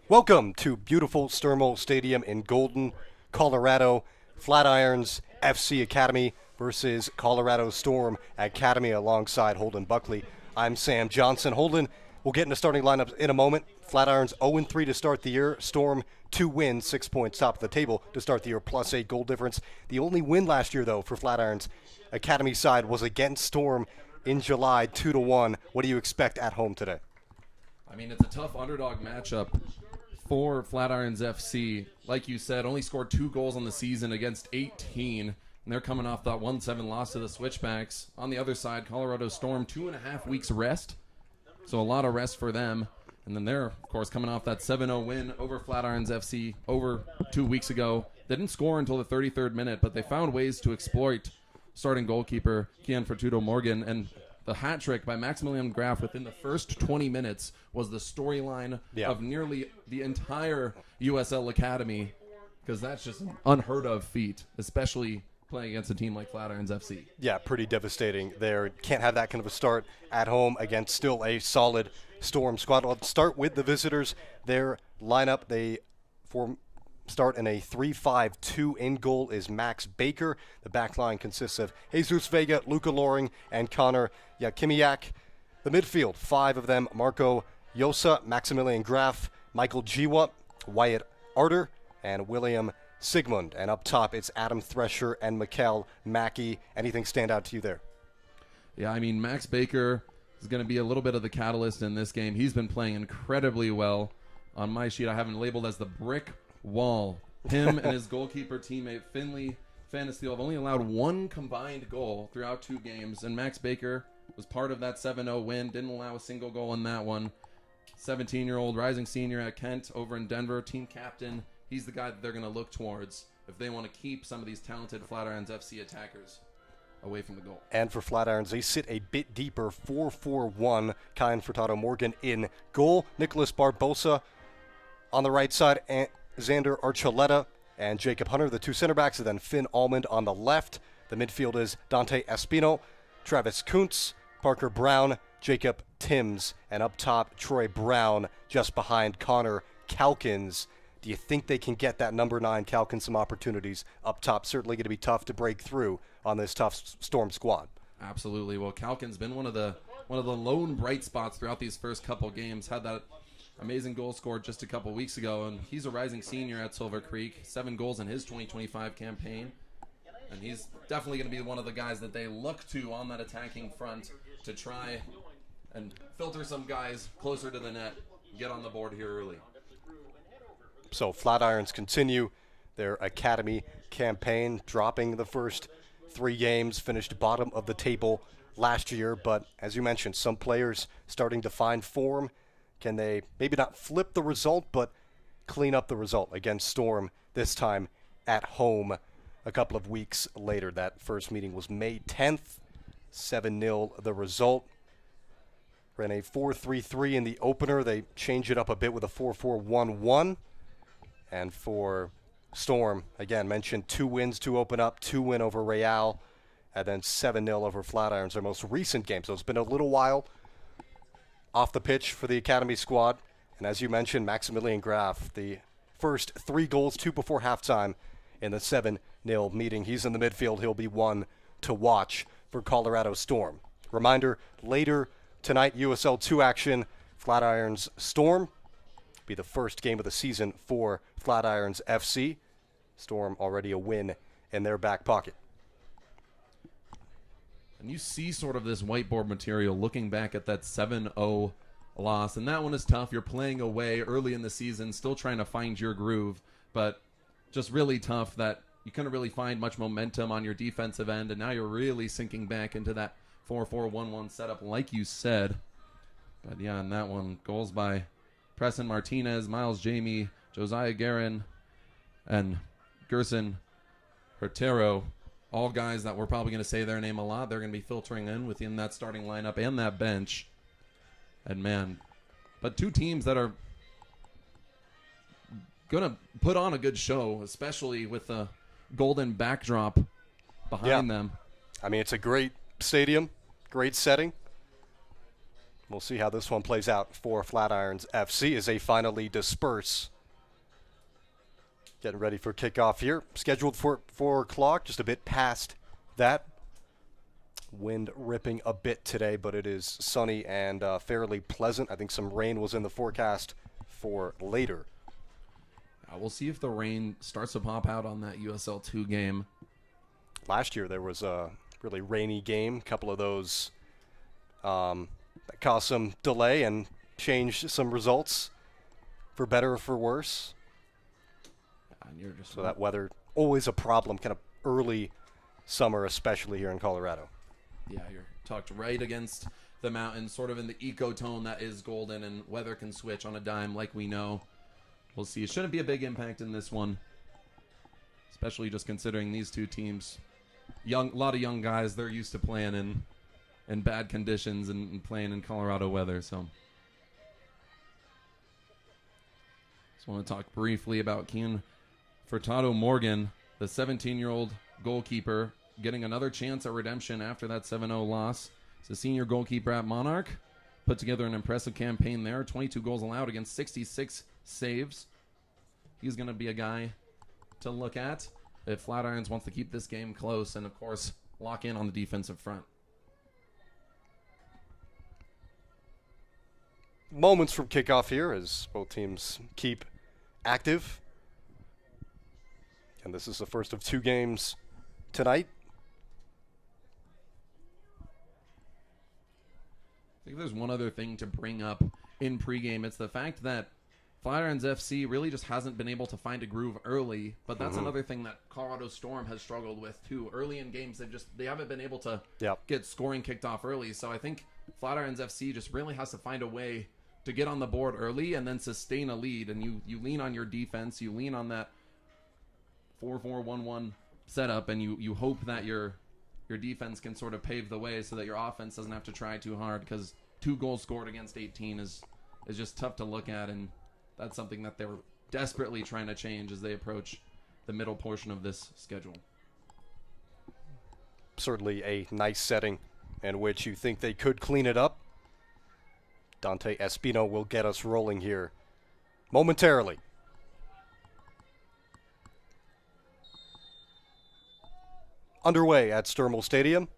Welcome to beautiful Sturmo Stadium in Golden, Colorado. Flatirons FC Academy versus Colorado Storm Academy alongside Holden Buckley. I'm Sam Johnson. Holden, we'll get into starting lineups in a moment. Flatirons 0-3 to start the year. Storm 2 wins, 6 points top of the table to start the year, plus 8 goal difference. The only win last year, though, for Flatirons Academy side was against Storm in July, 2-1. What do you expect at home today? I mean, it's a tough underdog matchup for Flatirons FC. Like you said, only scored 2 goals on the season against 18, and they're coming off that 1-7 loss to the Switchbacks. On the other side, Colorado Storm, 2.5 weeks rest, so a lot of rest for them. And then they're, of course, coming off that 7-0 win over Flatirons FC over 2 weeks ago. They didn't score until the 33rd minute, but they found ways to exploit starting goalkeeper Kian Fortudo Morgan, and the hat trick by Maximilian Graf within the first 20 minutes was the storyline of nearly the entire USL Academy, because that's just an unheard of feat, especially playing against a team like Flatirons FC. Yeah, pretty devastating there. Can't have that kind of a start at home against still a solid Storm squad. Let's start with the visitors. Their lineup, they start in a 3-5-2. In goal is Max Baker. The back line consists of Jesus Vega, Luca Loring, and Connor Yakimiak. The midfield, 5 of them: Marco Yosa, Maximilian Graf, Michael Jiwa, Wyatt Arter, and William Sigmund. And up top, it's Adam Thresher and Mikkel Mackey. Anything stand out to you there? Yeah, I mean, Max Baker is going to be a little bit of the catalyst in this game. He's been playing incredibly well. On my sheet, I have him labeled as the brick wall. Him and his goalkeeper teammate Finley Fanasteel have only allowed 1 combined goal throughout 2 games, and Max Baker was part of that 7-0 win, didn't allow a single goal in that one. 17-year-old rising senior at Kent over in Denver, team captain. He's the guy that they're going to look towards if they want to keep some of these talented Flatirons FC attackers away from the goal. And for Flatirons, they sit a bit deeper, 4-4-1. Kian Fortudo Morgan in goal. Nicholas Barbosa on the right side, and Xander Archuleta and Jacob Hunter, the 2 center backs, and then Finn Almond on the left. The midfield is Dante Espino, Travis Kuntz, Parker Brown, Jacob Timms, and up top, Troy Brown, just behind Connor Calkins. Do you think they can get that number 9 Calkins some opportunities up top? Certainly going to be tough to break through on this tough Storm squad. Absolutely. Well, Calkins been one of the lone bright spots throughout these first couple games. Had that amazing goal scored just a couple weeks ago, and he's a rising senior at Silver Creek. 7 goals in his 2025 campaign, and he's definitely going to be one of the guys that they look to on that attacking front to try and filter some guys closer to the net, get on the board here early. So Flatirons continue their academy campaign, dropping the first 3 games, finished bottom of the table last year, but as you mentioned, some players starting to find form. Can they maybe not flip the result, but clean up the result against Storm, this time at home a couple of weeks later? That first meeting was May 10th, 7-0 the result. Ran a 4-3-3 in the opener. They changed it up a bit with a 4-4-1-1. And for Storm, again, mentioned 2 wins to open up, 2 win over Real, and then 7-0 over Flatirons, their most recent game. So it's been a little while off the pitch for the academy squad. And as you mentioned, Maximilian Graf, the first 3 goals, 2 before halftime in the 7-0 meeting. He's in the midfield. He'll be one to watch for Colorado Storm. Reminder, later tonight, USL 2 action, Flatirons Storm. Be the first game of the season for Flatirons FC. Storm already a win in their back pocket. And you see sort of this whiteboard material looking back at that 7-0 loss, and that one is tough. You're playing away early in the season, still trying to find your groove, but just really tough that you couldn't really find much momentum on your defensive end, and now you're really sinking back into that 4-4-1-1 setup like you said. But yeah, in that one, goals by Preston Martinez, Miles Jamie, Josiah Guerin, and Gerson Hertero, all guys that we're probably going to say their name a lot. They're going to be filtering in within that starting lineup and that bench. And man, but 2 teams that are going to put on a good show, especially with the golden backdrop behind them. I mean, it's a great stadium, great setting. We'll see how this one plays out for Flatirons FC as they finally disperse. Getting ready for kickoff here. Scheduled for 4 o'clock, just a bit past that. Wind ripping a bit today, but it is sunny and fairly pleasant. I think some rain was in the forecast for later. We'll see if the rain starts to pop out on that USL 2 game. Last year there was a really rainy game. A couple of those that caused some delay and changed some results for better or for worse. So that weather, always a problem, kind of early summer, especially here in Colorado. Yeah, you're tucked right against the mountain, sort of in the ecotone that is Golden, and weather can switch on a dime like we know. We'll see. It shouldn't be a big impact in this one, especially just considering these two teams. A lot of young guys, they're used to playing in bad conditions and playing in Colorado weather. So just want to talk briefly about Kean Furtado Morgan, the 17-year-old goalkeeper, getting another chance at redemption after that 7-0 loss. He's a senior goalkeeper at Monarch. Put together an impressive campaign there. 22 goals allowed against 66 saves. He's going to be a guy to look at if Flatirons wants to keep this game close and, of course, lock in on the defensive front. Moments from kickoff here as both teams keep active. And this is the first of 2 games tonight. I think there's one other thing to bring up in pregame. It's the fact that Flatirons FC really just hasn't been able to find a groove early, but that's another thing that Colorado Storm has struggled with too. Early in games, they haven't been able to get scoring kicked off early. So I think Flatirons FC just really has to find a way to get on the board early and then sustain a lead. And you lean on your defense, you lean on that 4-4-1-1 setup, and you hope that your defense can sort of pave the way so that your offense doesn't have to try too hard, because 2 goals scored against 18 is just tough to look at, and that's something that they're desperately trying to change as they approach the middle portion of this schedule. Certainly a nice setting in which you think they could clean it up. Dante Espino will get us rolling here momentarily. Underway at Sturmel Stadium.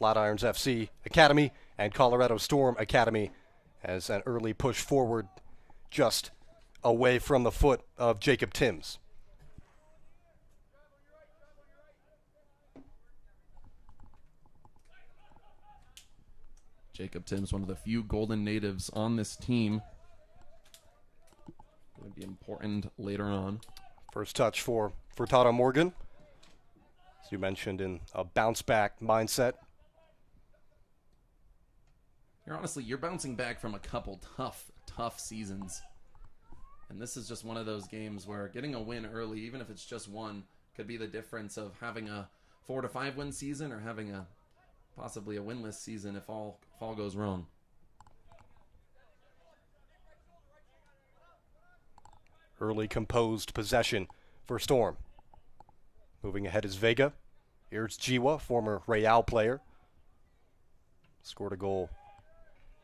Flatirons FC Academy and Colorado Storm Academy as an early push forward just away from the foot of Jacob Timms. Jacob Timms, one of the few Golden natives on this team. Going to be important later on. First touch for Furtado Morgan, as you mentioned, in a bounce-back mindset. You're bouncing back from a couple tough seasons. And this is just one of those games where getting a win early, even if it's just one, could be the difference of having a 4 to 5 win season or having possibly a winless season if all goes wrong. Early composed possession for Storm. Moving ahead is Vega. Here's Jiwa, former Real player. Scored a goal.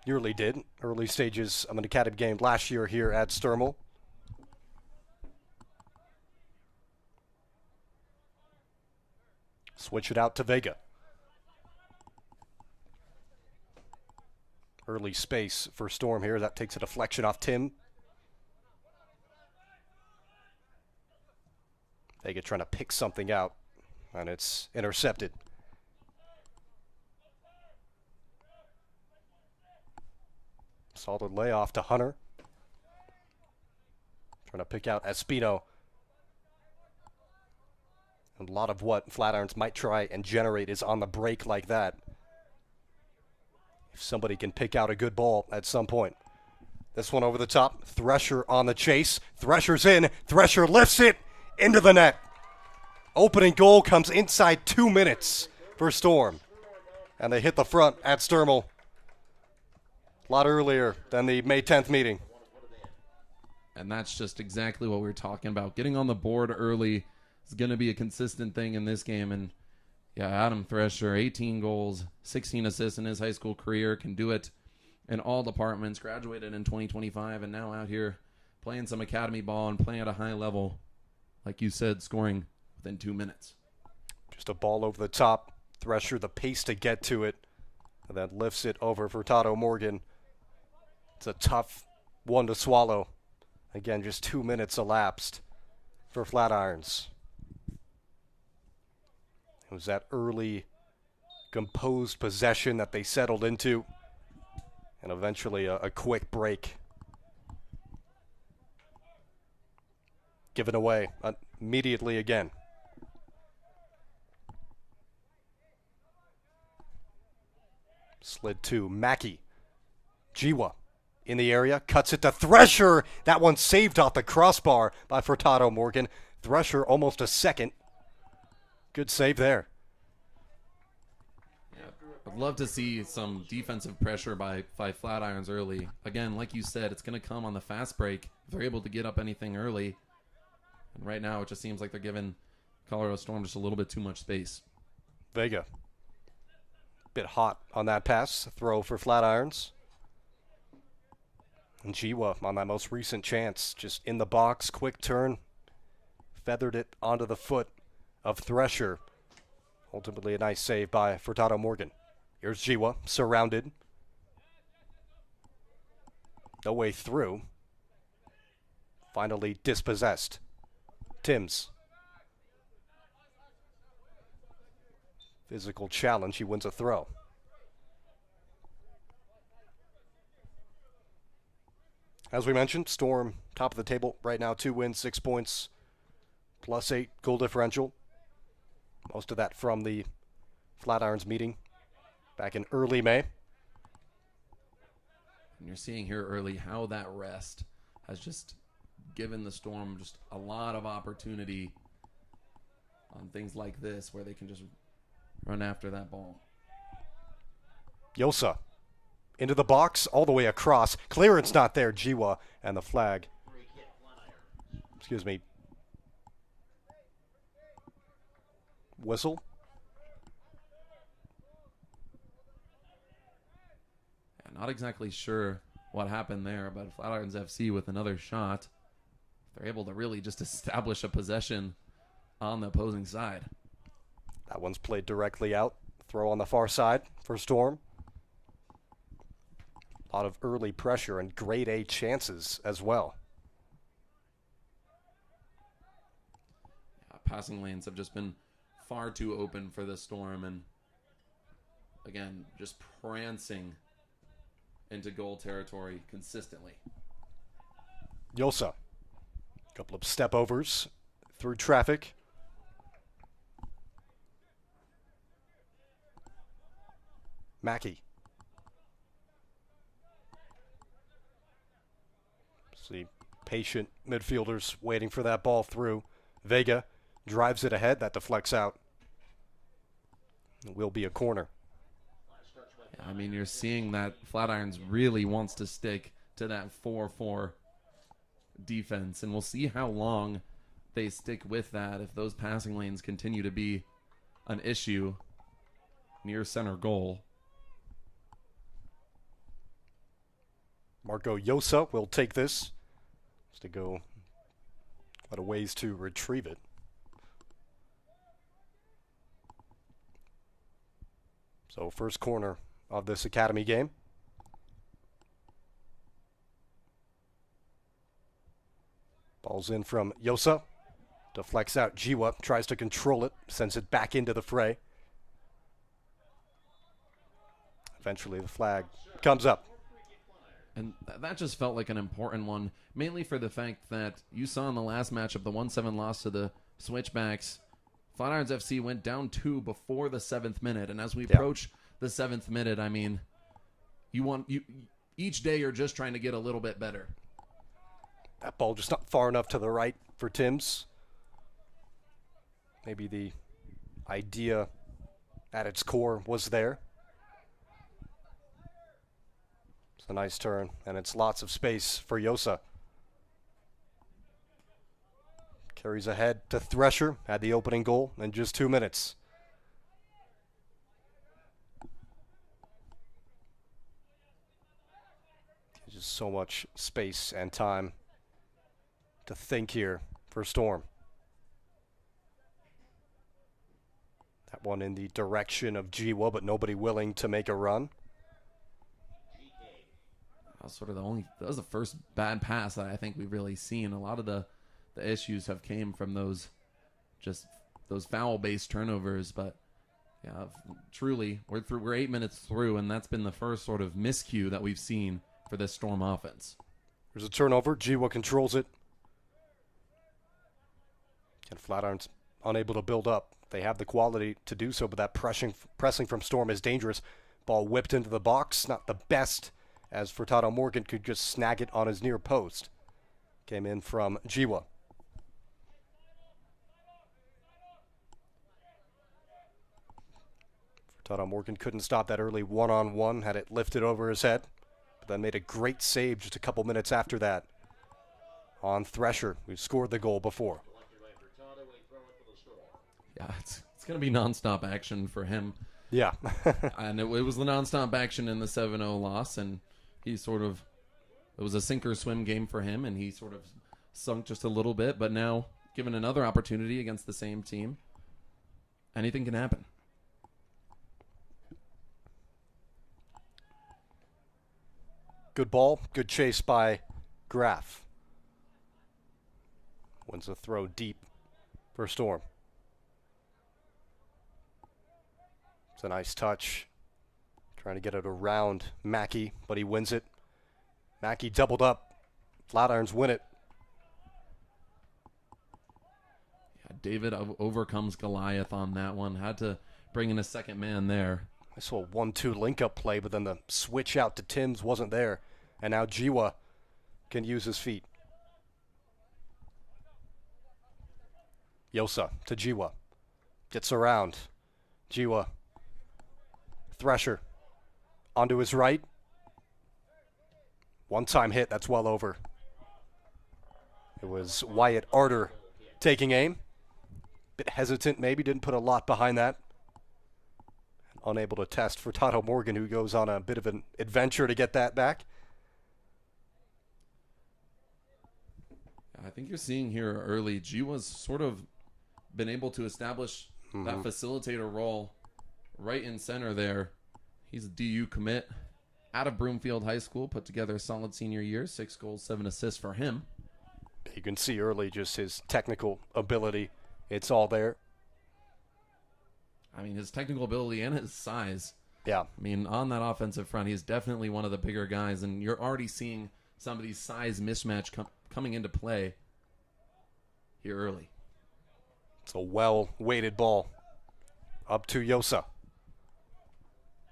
Nearly did. Early stages of an academy game last year here at Sturmel. Switch it out to Vega. Early space for Storm here. That takes a deflection off Tim. Vega trying to pick something out, and it's intercepted. Solid layoff to Hunter. Trying to pick out Espino. A lot of what Flatirons might try and generate is on the break like that. If somebody can pick out a good ball at some point. This one over the top. Thresher on the chase. Thresher's in. Thresher lifts it into the net. Opening goal comes inside 2 minutes for Storm. And they hit the front at Sturmel a lot earlier than the May 10th meeting. And that's just exactly what we were talking about. Getting on the board early is going to be a consistent thing in this game. And Yeah, Adam Thresher, 18 goals, 16 assists in his high school career, can do it in all departments, graduated in 2025, and now out here playing some academy ball and playing at a high level. Like you said, scoring within 2 minutes. Just a ball over the top. Thresher, the pace to get to it, and then lifts it over for Tato Morgan. It's a tough one to swallow. Again, just 2 minutes elapsed for Flatirons. It was that early, composed possession that they settled into, and eventually a quick break. Given away immediately again. Slid to Mackey. Jiwa in the area, cuts it to Thresher. That one saved off the crossbar by Furtado Morgan. Thresher almost a second. Good save there. Yeah, I'd love to see some defensive pressure by Flatirons early. Again, like you said, it's going to come on the fast break if they're able to get up anything early. And right now, it just seems like they're giving Colorado Storm just a little bit too much space. Vega. Bit hot on that pass. Throw for Flatirons. And Jiwa on that most recent chance. Just in the box. Quick turn. Feathered it onto the foot of Thresher. Ultimately a nice save by Furtado Morgan. Here's Jiwa. Surrounded. No way through. Finally dispossessed. Timms. Physical challenge. He wins a throw. As we mentioned, Storm top of the table right now. 2 wins, 6 points, +8 goal differential. Most of that from the Flatirons meeting back in early May. And you're seeing here early how that rest has just given the Storm just a lot of opportunity on things like this where they can just run after that ball. Yosa into the box, all the way across. Clearance not there. Jiwa and the flag. Excuse me. Whistle. Yeah, not exactly sure what happened there, but Flatirons FC with another shot. They're able to really just establish a possession on the opposing side. That one's played directly out. Throw on the far side for Storm. A lot of early pressure and grade A chances as well. Yeah, passing lanes have just been far too open for the Storm, and again, just prancing into goal territory consistently. Yosa. Couple of step overs through traffic. Mackey. See patient midfielders waiting for that ball through. Vega drives it ahead. That deflects out. It will be a corner. Yeah, I mean, you're seeing that Flatirons really wants to stick to that 4-4 defense, and we'll see how long they stick with that if those passing lanes continue to be an issue near center goal. Marco Yosa will take this. Just to go quite a ways to retrieve it. So first corner of this academy game. Ball's in from Yosa. Deflects out. Jiwa tries to control it. Sends it back into the fray. Eventually the flag comes up. And that just felt like an important one, mainly for the fact that you saw in the last matchup, the 1-7 loss to the Switchbacks, Flatirons FC went down 2 before the 7th minute. And as we approach the 7th minute, I mean, each day you're just trying to get a little bit better. That ball just not far enough to the right for Timms. Maybe the idea at its core was there. It's a nice turn, and it's lots of space for Yosa. Carries ahead to Thresher, had the opening goal in just 2 minutes. Just so much space and time to think here for Storm. That one in the direction of Jiwa, but nobody willing to make a run. That was that was the first bad pass that I think we've really seen. A lot of the issues have came from those foul-based turnovers, but yeah, truly, we're 8 minutes through, and that's been the first sort of miscue that we've seen for this Storm offense. There's a turnover. Jiwa controls it. And Flatirons unable to build up. They have the quality to do so, but that pressing from Storm is dangerous. Ball whipped into the box. Not the best, as Furtado Morgan could just snag it on his near post. Came in from Jiwa. Furtado Morgan couldn't stop that early one-on-one, had it lifted over his head, but then made a great save just a couple minutes after that on Thresher, who scored the goal before. Yeah, it's going to be nonstop action for him. Yeah. And it was the nonstop action in the 7-0 loss, and it was a sink or swim game for him, and he sort of sunk just a little bit, but now given another opportunity against the same team, anything can happen. Good ball, good chase by Graf. Wins a throw deep for Storm. It's a nice touch. Trying to get it around Mackey, but he wins it. Mackey doubled up. Flatirons win it. Yeah, David overcomes Goliath on that one. Had to bring in a second man there. I saw a 1-2 link-up play, but then the switch out to Timms wasn't there. And now Jiwa can use his feet. Yosa to Jiwa. Gets around. Jiwa. Thresher. Onto his right. One-time hit, that's well over. It was Wyatt Arter taking aim. Bit hesitant maybe, didn't put a lot behind that. Unable to test Furtado Morgan, who goes on a bit of an adventure to get that back. I think you're seeing here early, Jiwa's sort of been able to establish that facilitator role right in center there. He's a DU commit out of Broomfield High School, put together a solid senior year, 6 goals, 7 assists for him. You can see early just his technical ability. It's all there. I mean, his technical ability and his size. Yeah. I mean, on that offensive front, he's definitely one of the bigger guys, and you're already seeing some of these size mismatch coming into play here early. It's a well-weighted ball. Up to Yosa.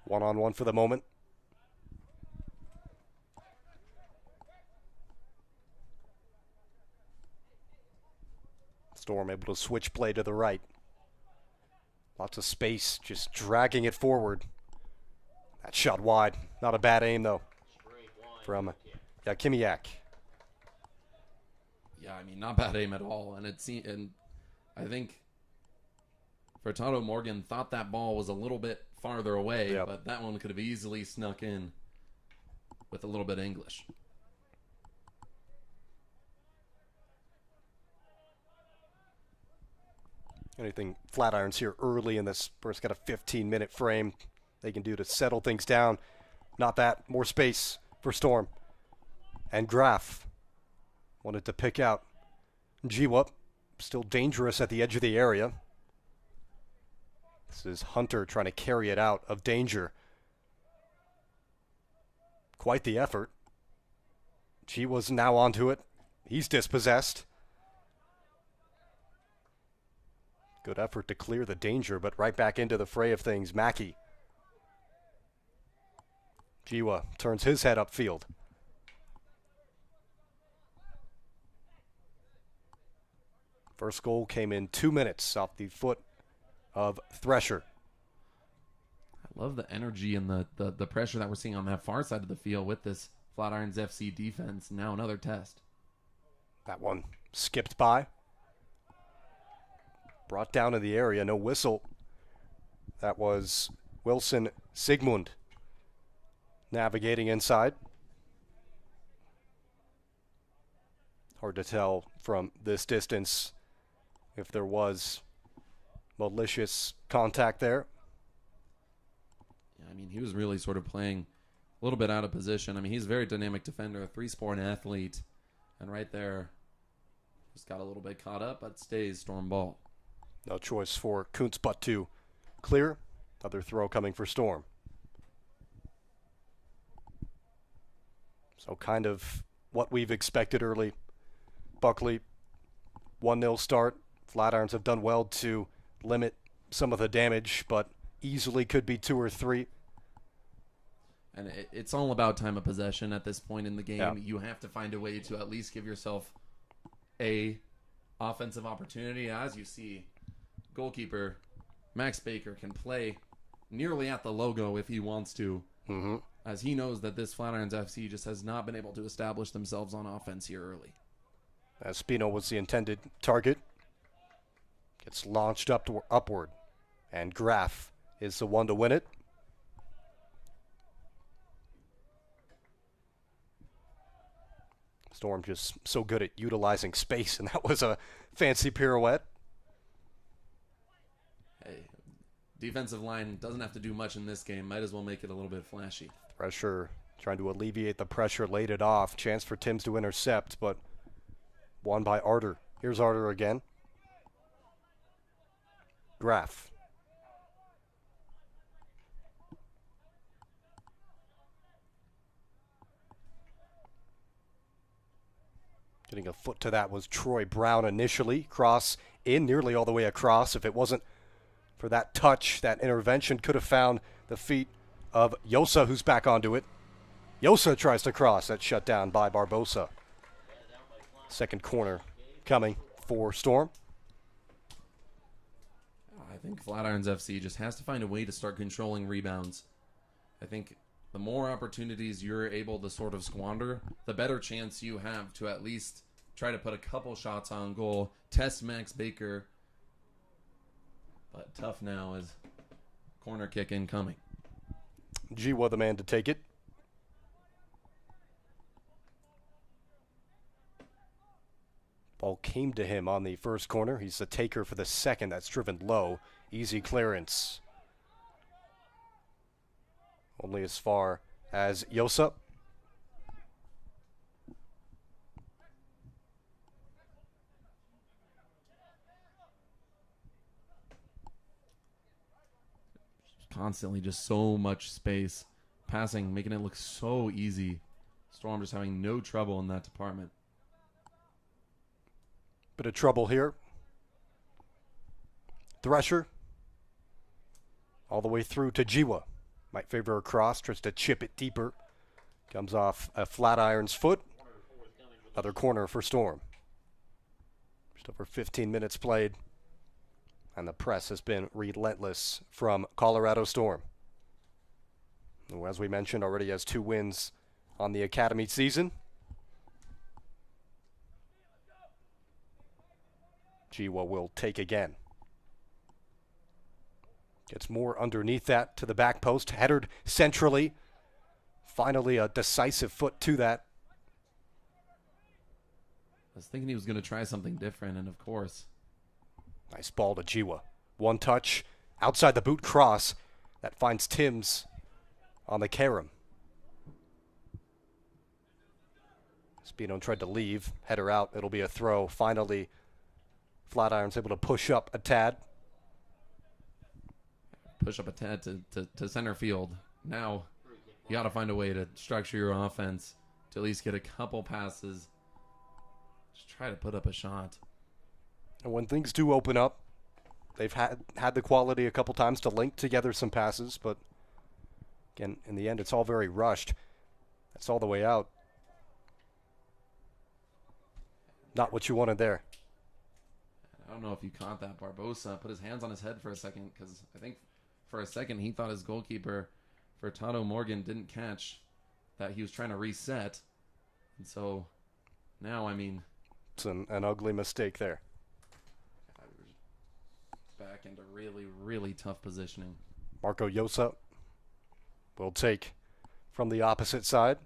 One-on-one for the moment. Storm able to switch play to the right. Lots of space, just dragging it forward. That shot wide. Not a bad aim, though, from Yakimiak. Yeah, I mean, not bad aim at all. And I think Furtado Morgan thought that ball was a little bit farther away, but that one could have easily snuck in with a little bit of English. Anything Flatirons here early in this first got a 15-minute frame they can do to settle things down. Not that. More space for Storm. And Graf wanted to pick out Jiwa. Still dangerous at the edge of the area. This is Hunter trying to carry it out of danger. Quite the effort. Jiwa's now onto it. He's dispossessed. Good effort to clear the danger, but right back into the fray of things. Mackey. Jiwa turns his head upfield. First goal came in 2 minutes off the foot of Thresher. I love the energy and the pressure that we're seeing on that far side of the field with this Flatirons FC defense. Now another test. That one skipped by. Brought down in the area, no whistle. That was Wilson Sigmund navigating inside. Hard to tell from this distance if there was malicious contact there. Yeah, I mean, he was really sort of playing a little bit out of position. I mean, he's a very dynamic defender, a three-sport athlete. And right there, just got a little bit caught up, but stays Storm ball. No choice for Kuntz but to clear. Another throw coming for Storm. So kind of what we've expected early. Buckley, 1-0 start. Flatirons have done well to limit some of the damage, but easily could be 2 or 3. And it's all about time of possession at this point in the game. Yeah. You have to find a way to at least give yourself a offensive opportunity. As you see, goalkeeper Max Baker can play nearly at the logo if he wants to, as he knows that this Flatirons FC just has not been able to establish themselves on offense here early. Espino was the intended target. Gets launched upward, and Graf is the one to win it. Storm just so good at utilizing space, and that was a fancy pirouette. Hey, defensive line doesn't have to do much in this game. Might as well make it a little bit flashy. Pressure, trying to alleviate the pressure, laid it off. Chance for Timms to intercept, but won by Arter. Here's Arter again. Graf. Getting a foot to that was Troy Brown initially. Cross in nearly all the way across. If it wasn't for that touch, that intervention could have found the feet of Yosa, who's back onto it. Yosa tries to cross. That's shut down by Barbosa. Second corner coming for Storm. I think Flatirons FC just has to find a way to start controlling rebounds. I think the more opportunities you're able to sort of squander, the better chance you have to at least try to put a couple shots on goal, test Max Baker. But tough now as corner kick incoming. Jiwa the man to take it. Ball came to him on the first corner. He's the taker for the second. That's driven low. Easy clearance. Only as far as Yosa. Constantly just so much space. Passing, making it look so easy. Storm just having no trouble in that department. Bit of trouble here. Thresher. All the way through to Jiwa. Might favor a cross, tries to chip it deeper. Comes off a Flatiron's foot. Another corner for Storm. Just over 15 minutes played. And the press has been relentless from Colorado Storm. Who, as we mentioned, already has 2 wins on the academy season. Jiwa will take again. Gets more underneath that to the back post. Headered centrally. Finally a decisive foot to that. I was thinking he was going to try something different, and of course. Nice ball to Jiwa. One touch. Outside the boot cross. That finds Timms on the carom. Spino tried to leave. Header out. It'll be a throw. Finally, Flatirons able to push up a tad. Push up a tad to center field. Now you got to find a way to structure your offense to at least get a couple passes. Just try to put up a shot. And when things do open up, they've had the quality a couple times to link together some passes, but again, in the end, it's all very rushed. That's all the way out. Not what you wanted there. I don't know if you caught that. Barbosa put his hands on his head for a second, because I think for a second he thought his goalkeeper, Furtado Morgan, didn't catch that he was trying to reset. And so now, I mean, it's an ugly mistake there. Back into really, really tough positioning. Marco Yosa will take from the opposite side.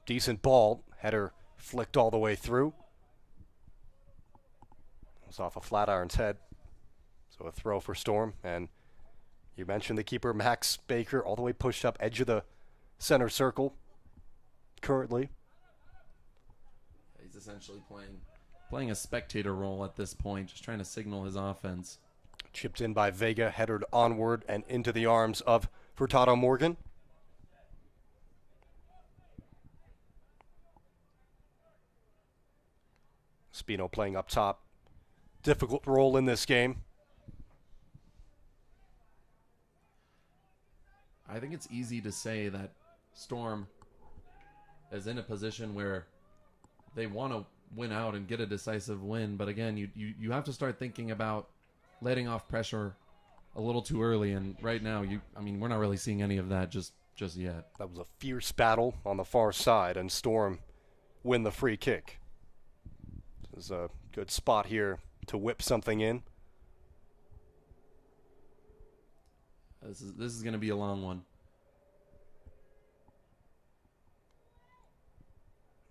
Decent ball. Header flicked all the way through. It was off a Flatiron's head. So a throw for Storm. And you mentioned the keeper, Max Baker, all the way pushed up edge of the center circle currently. He's essentially playing a spectator role at this point, just trying to signal his offense. Chipped in by Vega, headed onward and into the arms of Furtado Morgan. Spino playing up top. Difficult role in this game. I think it's easy to say that Storm is in a position where they want to win out and get a decisive win. But again, you have to start thinking about letting off pressure a little too early. And right now, we're not really seeing any of that just yet. That was a fierce battle on the far side, and Storm win the free kick. This is a good spot here to whip something in. This is going to be a long one.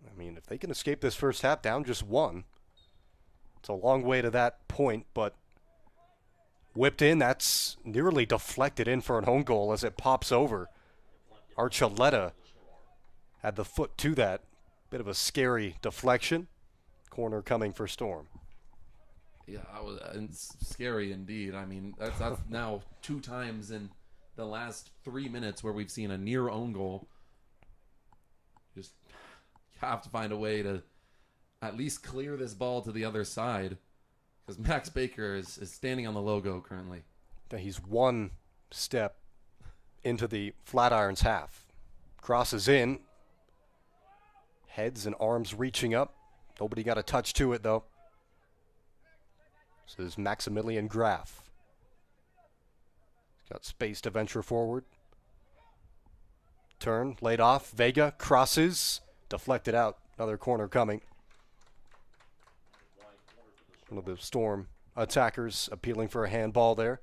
I mean, if they can escape this first half down just one, it's a long way to that point, but whipped in, that's nearly deflected in for an own goal as it pops over. Archuleta had the foot to that. Bit of a scary deflection. Corner coming for Storm. Yeah, it's scary indeed. I mean, that's now 2 times in the last 3 minutes where we've seen a near own goal. Just have to find a way to at least clear this ball to the other side, because Max Baker is standing on the logo currently. He's one step into the Flatirons half. Crosses in. Heads and arms reaching up. Nobody got a touch to it, though. This is Maximilian Graf. He's got space to venture forward. Turn, laid off. Vega crosses. Deflected out. Another corner coming. One of the Storm attackers appealing for a handball there.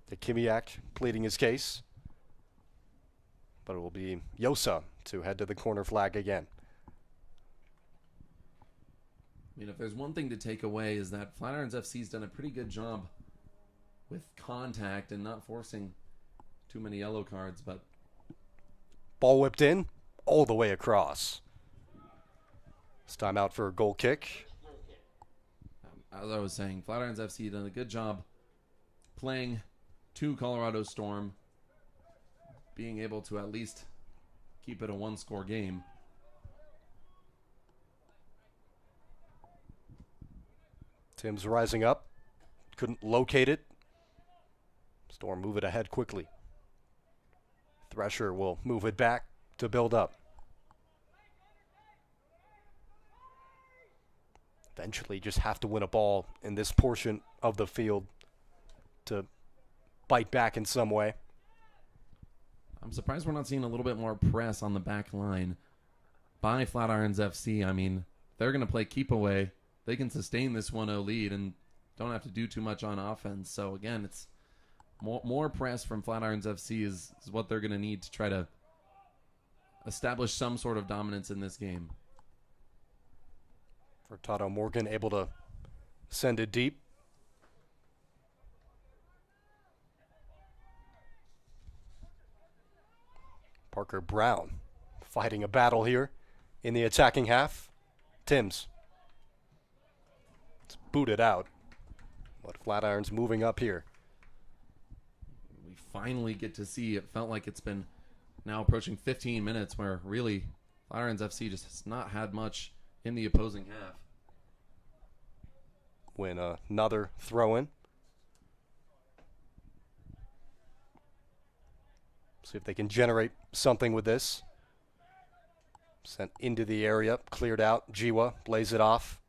The Kimiak pleading his case. But it will be Yosa to head to the corner flag again. I mean, if there's one thing to take away is that Flatirons FC's done a pretty good job with contact and not forcing too many yellow cards, but ball whipped in all the way across. It's time out for a goal kick. As I was saying, Flatirons FC done a good job playing to Colorado Storm, being able to at least keep it a 1-score game. Tim's rising up. Couldn't locate it. Storm move it ahead quickly. Thresher will move it back to build up. Eventually just have to win a ball in this portion of the field to bite back in some way. I'm surprised we're not seeing a little bit more press on the back line by Flatirons FC. I mean, they're going to play keep away. They can sustain this 1-0 lead and don't have to do too much on offense. So, again, it's more press from Flatirons FC is what they're going to need to try to establish some sort of dominance in this game. Furtado Morgan able to send it deep. Parker Brown fighting a battle here in the attacking half. Timms. It's booted out. But Flatirons moving up here. We finally get to see, it felt like it's been now approaching 15 minutes where really Flatirons FC just has not had much in the opposing half. Win another throw-in. See if they can generate something with this. Sent into the area, cleared out. Jiwa lays it off.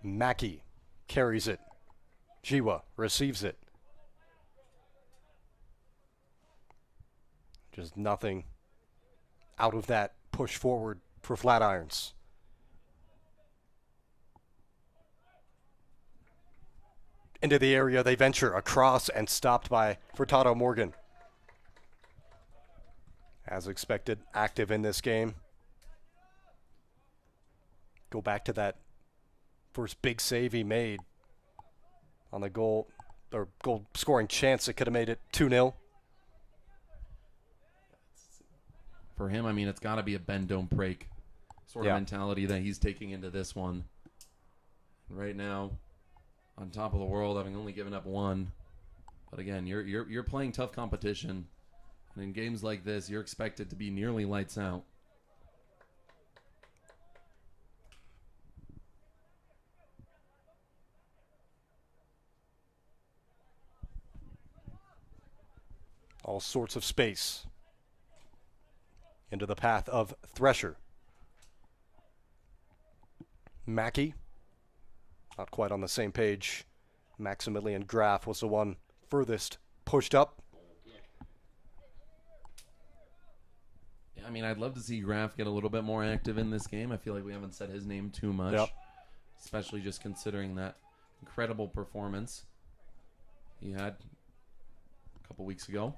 Mackey carries it. Jiwa receives it. Just nothing out of that push forward for Flatirons. Into the area they venture, across and stopped by Furtado Morgan. As expected, active in this game. Go back to that first big save he made on the goal scoring chance that could have made it 2-0. For him, I mean, it's got to be a bend, don't break sort of mentality that he's taking into this one. Right now, on top of the world, having only given up one. But again, you're playing tough competition. And in games like this, you're expected to be nearly lights out. All sorts of space into the path of Thresher. Mackey, not quite on the same page. Maximilian Graf was the one furthest pushed up. Yeah, I mean, I'd love to see Graf get a little bit more active in this game. I feel like we haven't said his name too much, especially just considering that incredible performance he had a couple weeks ago.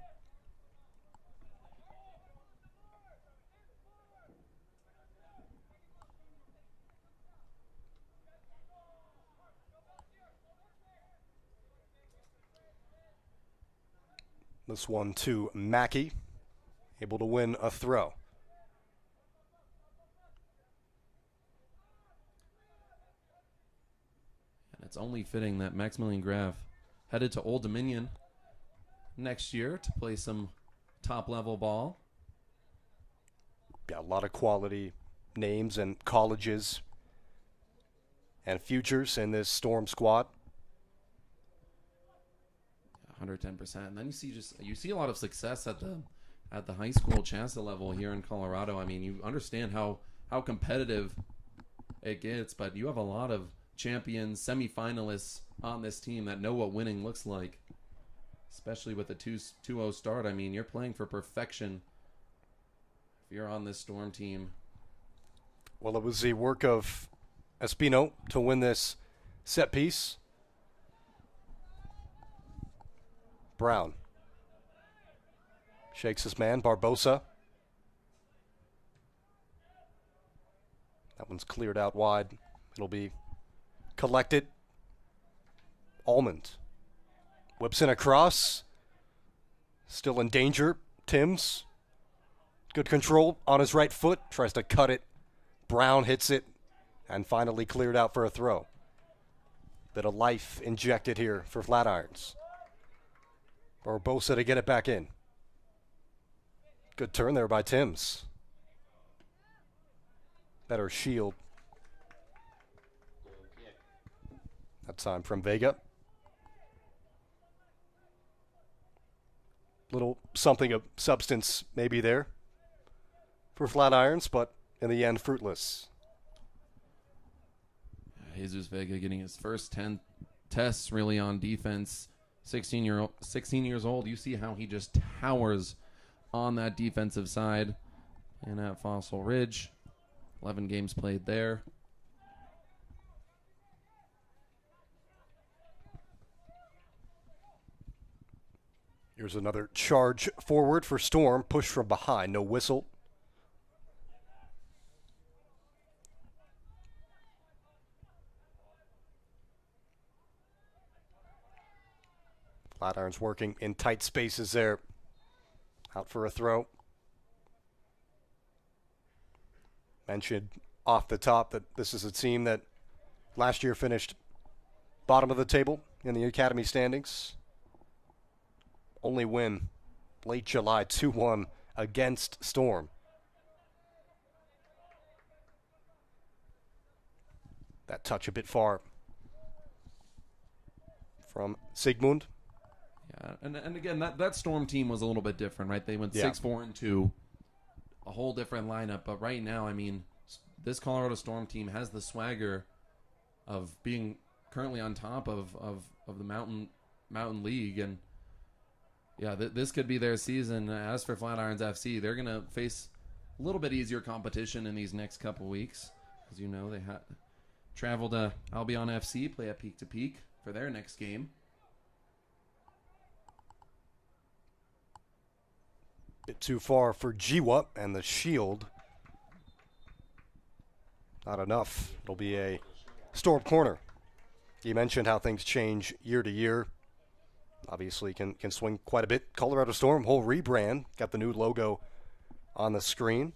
This one to Mackey, able to win a throw. And it's only fitting that Maximilian Graf headed to Old Dominion next year to play some top-level ball. Yeah, a lot of quality names and colleges and futures in this Storm squad. 110%. And then you see a lot of success at the high school chancellor level here in Colorado. I mean, you understand how competitive it gets, but you have a lot of champions, semifinalists on this team that know what winning looks like, especially with a 2-0 start. I mean, you're playing for perfection if you're on this Storm team. Well, it was the work of Espino to win this set piece. Brown shakes his man, Barbosa. That one's cleared out wide. It'll be collected. Almond whips in across. Still in danger. Timms. Good control on his right foot. Tries to cut it. Brown hits it. And finally cleared out for a throw. Bit of life injected here for Flatirons. Barbosa to get it back in. Good turn there by Timms. Better shield. That time from Vega. Little something of substance maybe there for Flatirons, but in the end fruitless. Jesus Vega getting his first 10 tests really on defense. 16 years old. You see how he just towers on that defensive side. And at Fossil Ridge, 11 games played there. Here's another charge forward for Storm. Push from behind. No whistle. Flatirons working in tight spaces there. Out for a throw. Mentioned off the top that this is a team that last year finished bottom of the table in the academy standings. Only win late July 2-1 against Storm. That touch a bit far from Sigmund. Yeah, and again, that Storm team was a little bit different, right? They went 6-4-2, a whole different lineup. But right now, I mean, this Colorado Storm team has the swagger of being currently on top of the Mountain League, and yeah, this could be their season. As for Flatirons FC, they're gonna face a little bit easier competition in these next couple weeks, as you know travel to Albion FC, play at Peak to Peak for their next game. Bit too far for Jiwa and the shield. Not enough. It'll be a Storm corner. You mentioned how things change year to year. Obviously can swing quite a bit. Colorado Storm, whole rebrand. Got the new logo on the screen.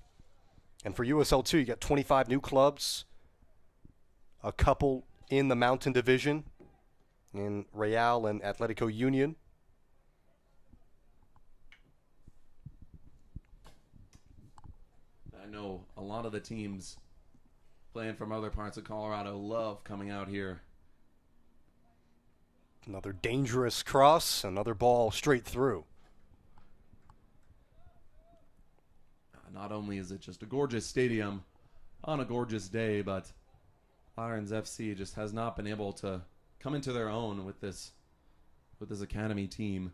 And for USL 2, you got 25 new clubs. A couple in the Mountain Division in Real and Atletico Union. I know a lot of the teams playing from other parts of Colorado love coming out here. Another dangerous cross, another ball straight through. Not only is it just a gorgeous stadium on a gorgeous day, but Flatirons FC just has not been able to come into their own with this academy team.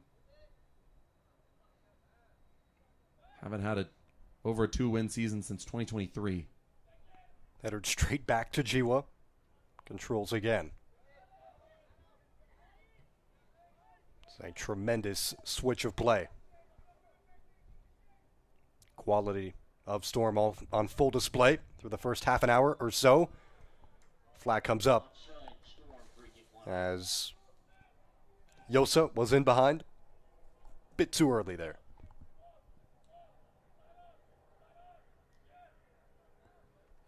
Haven't had over a 2-win season since 2023. Headed straight back to Jiwa. Controls again. It's a tremendous switch of play. Quality of Storm all on full display through the first half an hour or so. Flag comes up as Yosa was in behind. Bit too early there.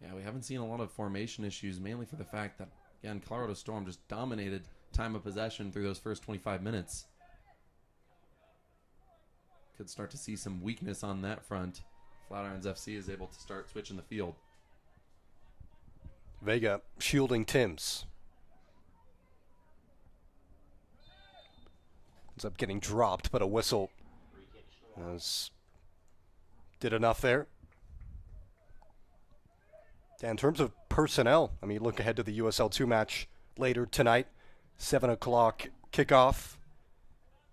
Yeah, we haven't seen a lot of formation issues, mainly for the fact that, again, Colorado Storm just dominated time of possession through those first 25 minutes. Could start to see some weakness on that front. Flatirons FC is able to start switching the field. Vega shielding Timms. Ends up getting dropped, but a whistle did enough there. Yeah, in terms of personnel, I mean, look ahead to the USL 2 match later tonight. 7 o'clock kickoff.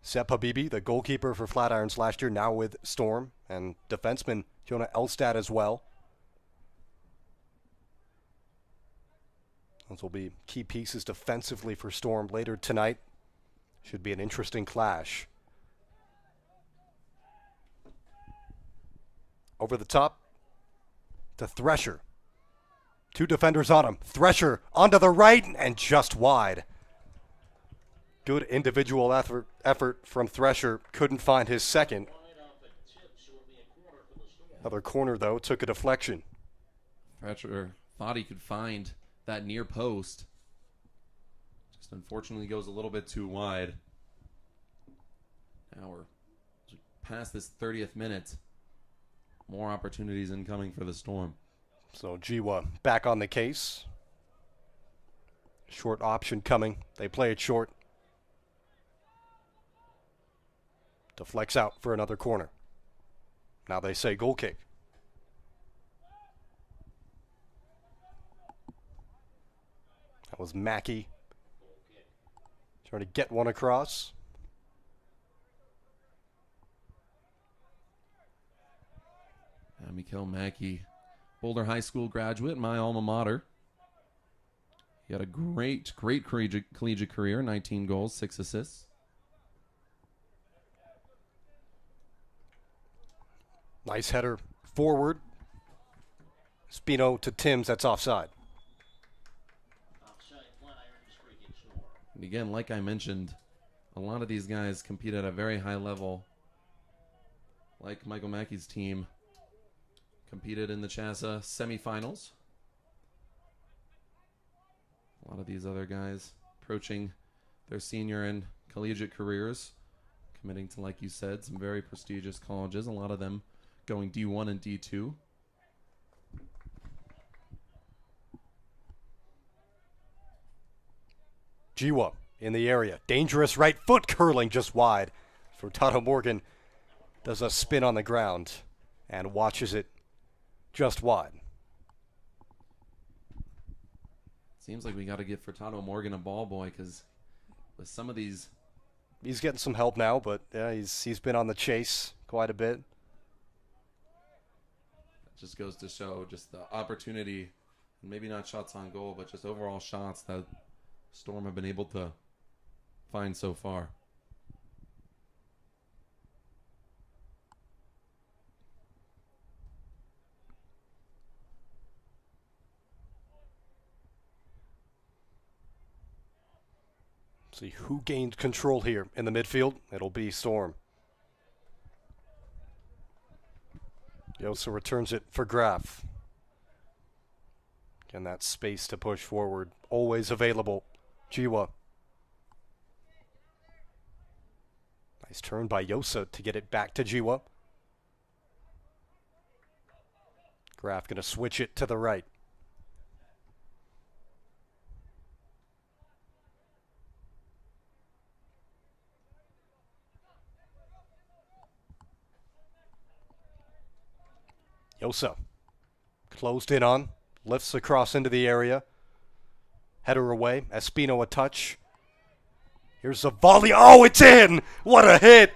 Sepp Habibi, the goalkeeper for Flatirons last year, now with Storm, and defenseman Jonah Elstad as well. Those will be key pieces defensively for Storm later tonight. Should be an interesting clash. Over the top to Thresher. 2 defenders on him. Thresher onto the right and just wide. Good individual effort from Thresher. Couldn't find his second. Another corner, though, took a deflection. Thresher thought he could find that near post. Just unfortunately goes a little bit too wide. Now we're past this 30th minute. More opportunities incoming for the Storm. So Jiwa back on the case. Short option coming. They play it short. Deflects out for another corner. Now they say goal kick. That was Mackey trying to get one across. Mikael Mackey, Boulder High School graduate, my alma mater. He had a great collegiate career, 19 goals, 6 assists. Nice header forward. Spino to Timms, that's offside. And again, like I mentioned, a lot of these guys compete at a very high level. Like Michael Mackey's team competed in the CHASA semifinals. A lot of these other guys approaching their senior and collegiate careers, committing to, like you said, some very prestigious colleges, a lot of them going D1 and D2. Jiwa in the area. Dangerous right foot curling just wide. Furtado Morgan does a spin on the ground and watches it just wide. Seems like we got to give Furtado Morgan a ball boy, because with some of these... He's getting some help now, but yeah, he's been on the chase quite a bit. Just goes to show just the opportunity Maybe not shots on goal, but just overall shots that Storm have been able to find so far. See who gained control here in the midfield. It'll be Storm. Yosa returns it for Graf. Again, that space to push forward, always available. Jiwa. Nice turn by Yosa to get it back to Jiwa. Graf going to switch it to the right. Yosa, closed in on, lifts across into the area. Header away, Espino a touch. Here's a volley, oh, it's in! What a hit!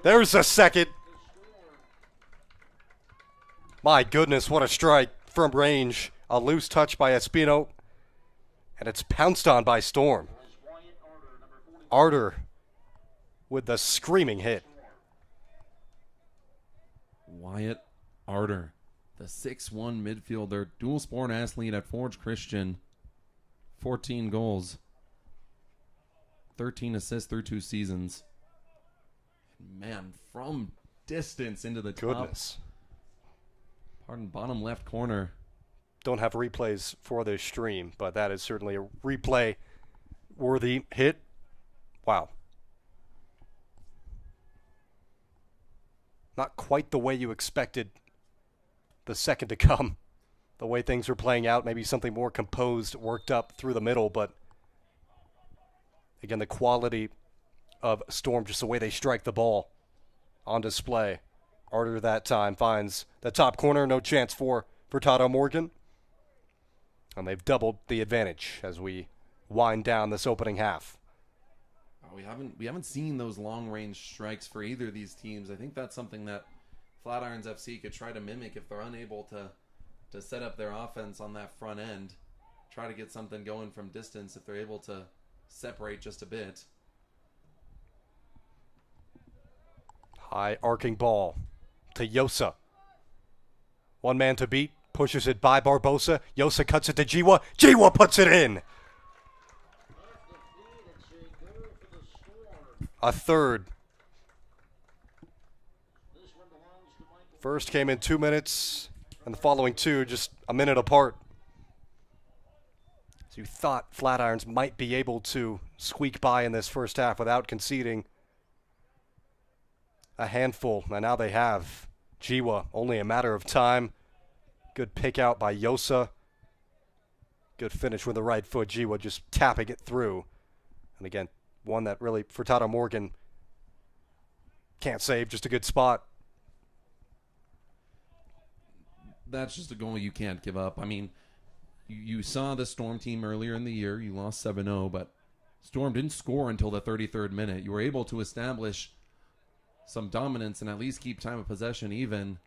There's a second. My goodness, what a strike from range. A loose touch by Espino, and it's pounced on by Storm. Arter with the screaming hit. Wyatt Arter, the 6'1 midfielder, dual sport athlete at Forge Christian. 14 goals, 13 assists through 2 seasons. Man, from distance into the Goodness. Bottom left corner. Don't have replays for this stream, but that is certainly a replay-worthy hit. Wow. Not quite the way you expected the second to come. The way things were playing out, maybe something more composed, worked up through the middle, but again, the quality of Storm, just the way they strike the ball on display. Arter that time finds the top corner, no chance for Furtado Morgan. And they've doubled the advantage as we wind down this opening half. We haven't seen those long range strikes for either of these teams. I think that's something that Flatirons FC could try to mimic if they're unable to set up their offense on that front end. Try to get something going from distance if they're able to separate just a bit. High arcing ball to Yosa. One man to beat, pushes it by Barbosa. Yosa cuts it to Jiwa. Jiwa puts it in. A third. First came in 2 minutes, and the following two just a minute apart. So you thought Flatirons might be able to squeak by in this first half without conceding a handful, and now they have. Jiwa, only a matter of time. Good pick out by Yosa. Good finish with the right foot. Jiwa just tapping it through. And again, one that really, Furtado Morgan can't save, just a good spot. That's just a goal you can't give up. I mean, you saw the Storm team earlier in the year. You lost 7-0, but Storm didn't score until the 33rd minute. You were able to establish some dominance and at least keep time of possession even.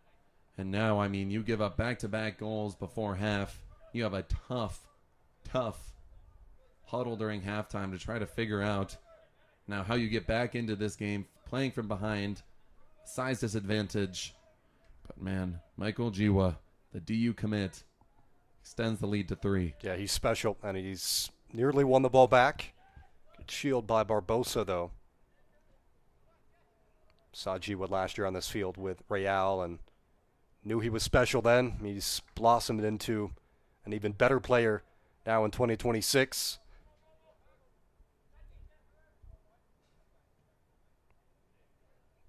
And now, I mean, you give up back-to-back goals before half. You have a tough huddle during halftime to try to figure out now how you get back into this game, playing from behind, size disadvantage. But man, Michael Jiwa, the DU commit, extends the lead to 3. Yeah, he's special, and he's nearly won the ball back. Good shield by Barbosa, though. Saw Jiwa last year on this field with Real and knew he was special then. He's blossomed into an even better player now in 2026.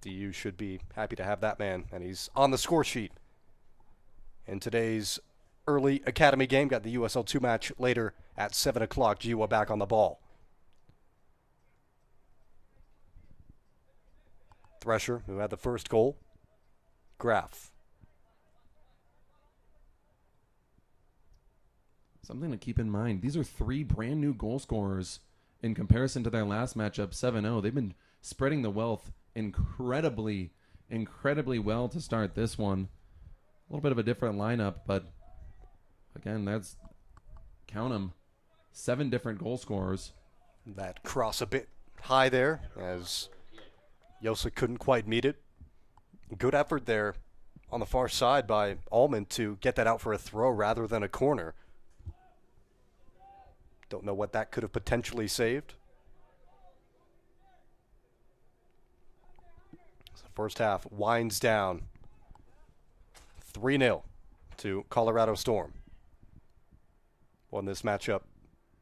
DU should be happy to have that man, and he's on the score sheet in today's early academy game. Got the USL 2 match later at 7 o'clock. Jiwa back on the ball. Thresher, who had the first goal. Graf. Something to keep in mind. These are 3 brand new goal scorers in comparison to their last matchup, 7-0. They've been spreading the wealth incredibly well to start this one. A little bit of a different lineup, but Again, that's, count them, 7 different goal scorers. That cross a bit high there as Yosa couldn't quite meet it. Good effort there on the far side by Allman to get that out for a throw rather than a corner. Don't know what that could have potentially saved. So first half winds down 3-0 to Colorado Storm. Won this matchup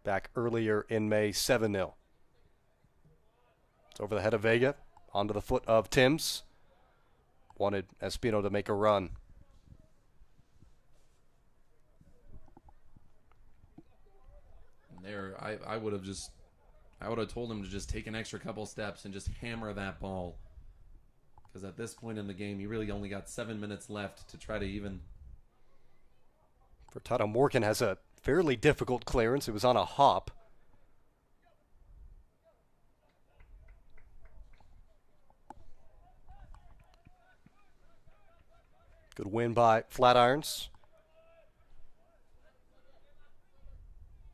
back earlier in May, 7-0. It's over the head of Vega, onto the foot of Timms. Wanted Espino to make a run. And there, I would have told him to just take an extra couple steps and just hammer that ball. Because at this point in the game, you really only got 7 minutes left to try to even. Furtado Morgan has a fairly difficult clearance. It was on a hop. Good win by Flatirons.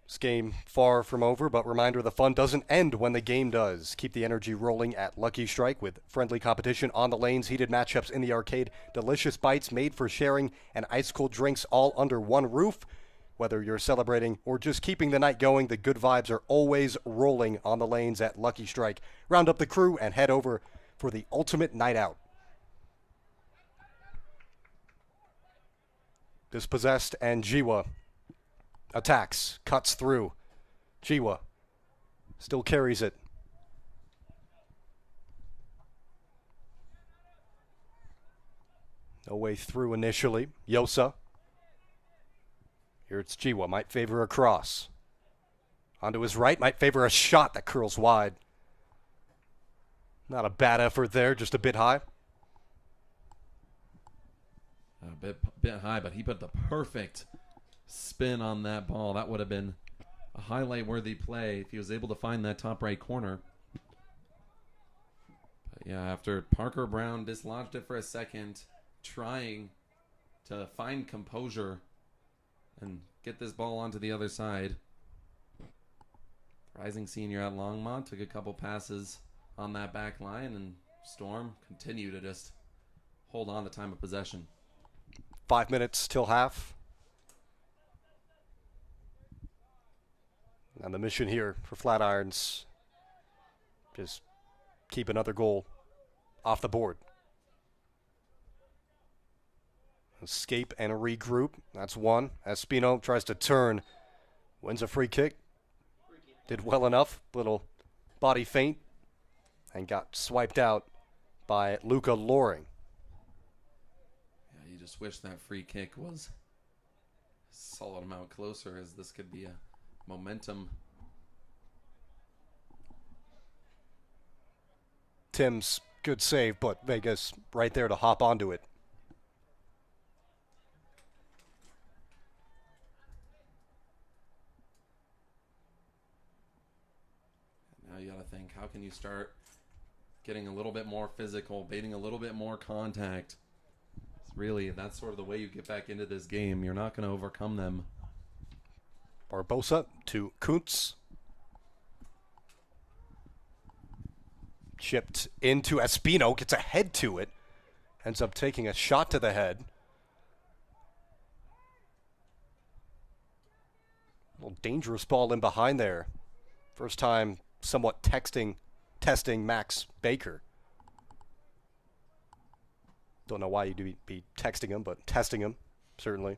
This game far from over, but reminder the fun doesn't end when the game does. Keep the energy rolling at Lucky Strike with friendly competition on the lanes, heated matchups in the arcade, delicious bites made for sharing, and ice-cold drinks all under one roof. Whether you're celebrating or just keeping the night going, the good vibes are always rolling on the lanes at Lucky Strike. Round up the crew and head over for the ultimate night out. Dispossessed, and Jiwa attacks, cuts through. Jiwa still carries it. No way through initially. Yosa. Here it's Jiwa, might favor a cross. Onto his right, might favor a shot that curls wide. Not a bad effort there, just a bit high. A bit high, but he put the perfect spin on that ball. That would have been a highlight-worthy play if he was able to find that top right corner. But yeah, after Parker Brown dislodged it for a second, trying to find composure and get this ball onto the other side. Rising senior at Longmont took a couple passes on that back line, and Storm continued to just hold on to time of possession. 5 minutes till half. And the mission here for Flatirons, just keep another goal off the board. Escape and regroup. That's one. Espino tries to turn. Wins a free kick. Did well enough. Little body feint. And got swiped out by Luca Loring. Yeah, you just wish that free kick was a solid amount closer, as this could be a momentum. Tim's good save, but Vegas right there to hop onto it. Now you got to think, how can you start getting a little bit more physical, baiting a little bit more contact? It's really, that's sort of the way you get back into this game. You're not going to overcome them. Barbosa to Kuntz. Chipped into Espino, gets a head to it. Ends up taking a shot to the head. A little dangerous ball in behind there. First time somewhat testing Max Baker. Don't know why you'd be texting him, but testing him, certainly.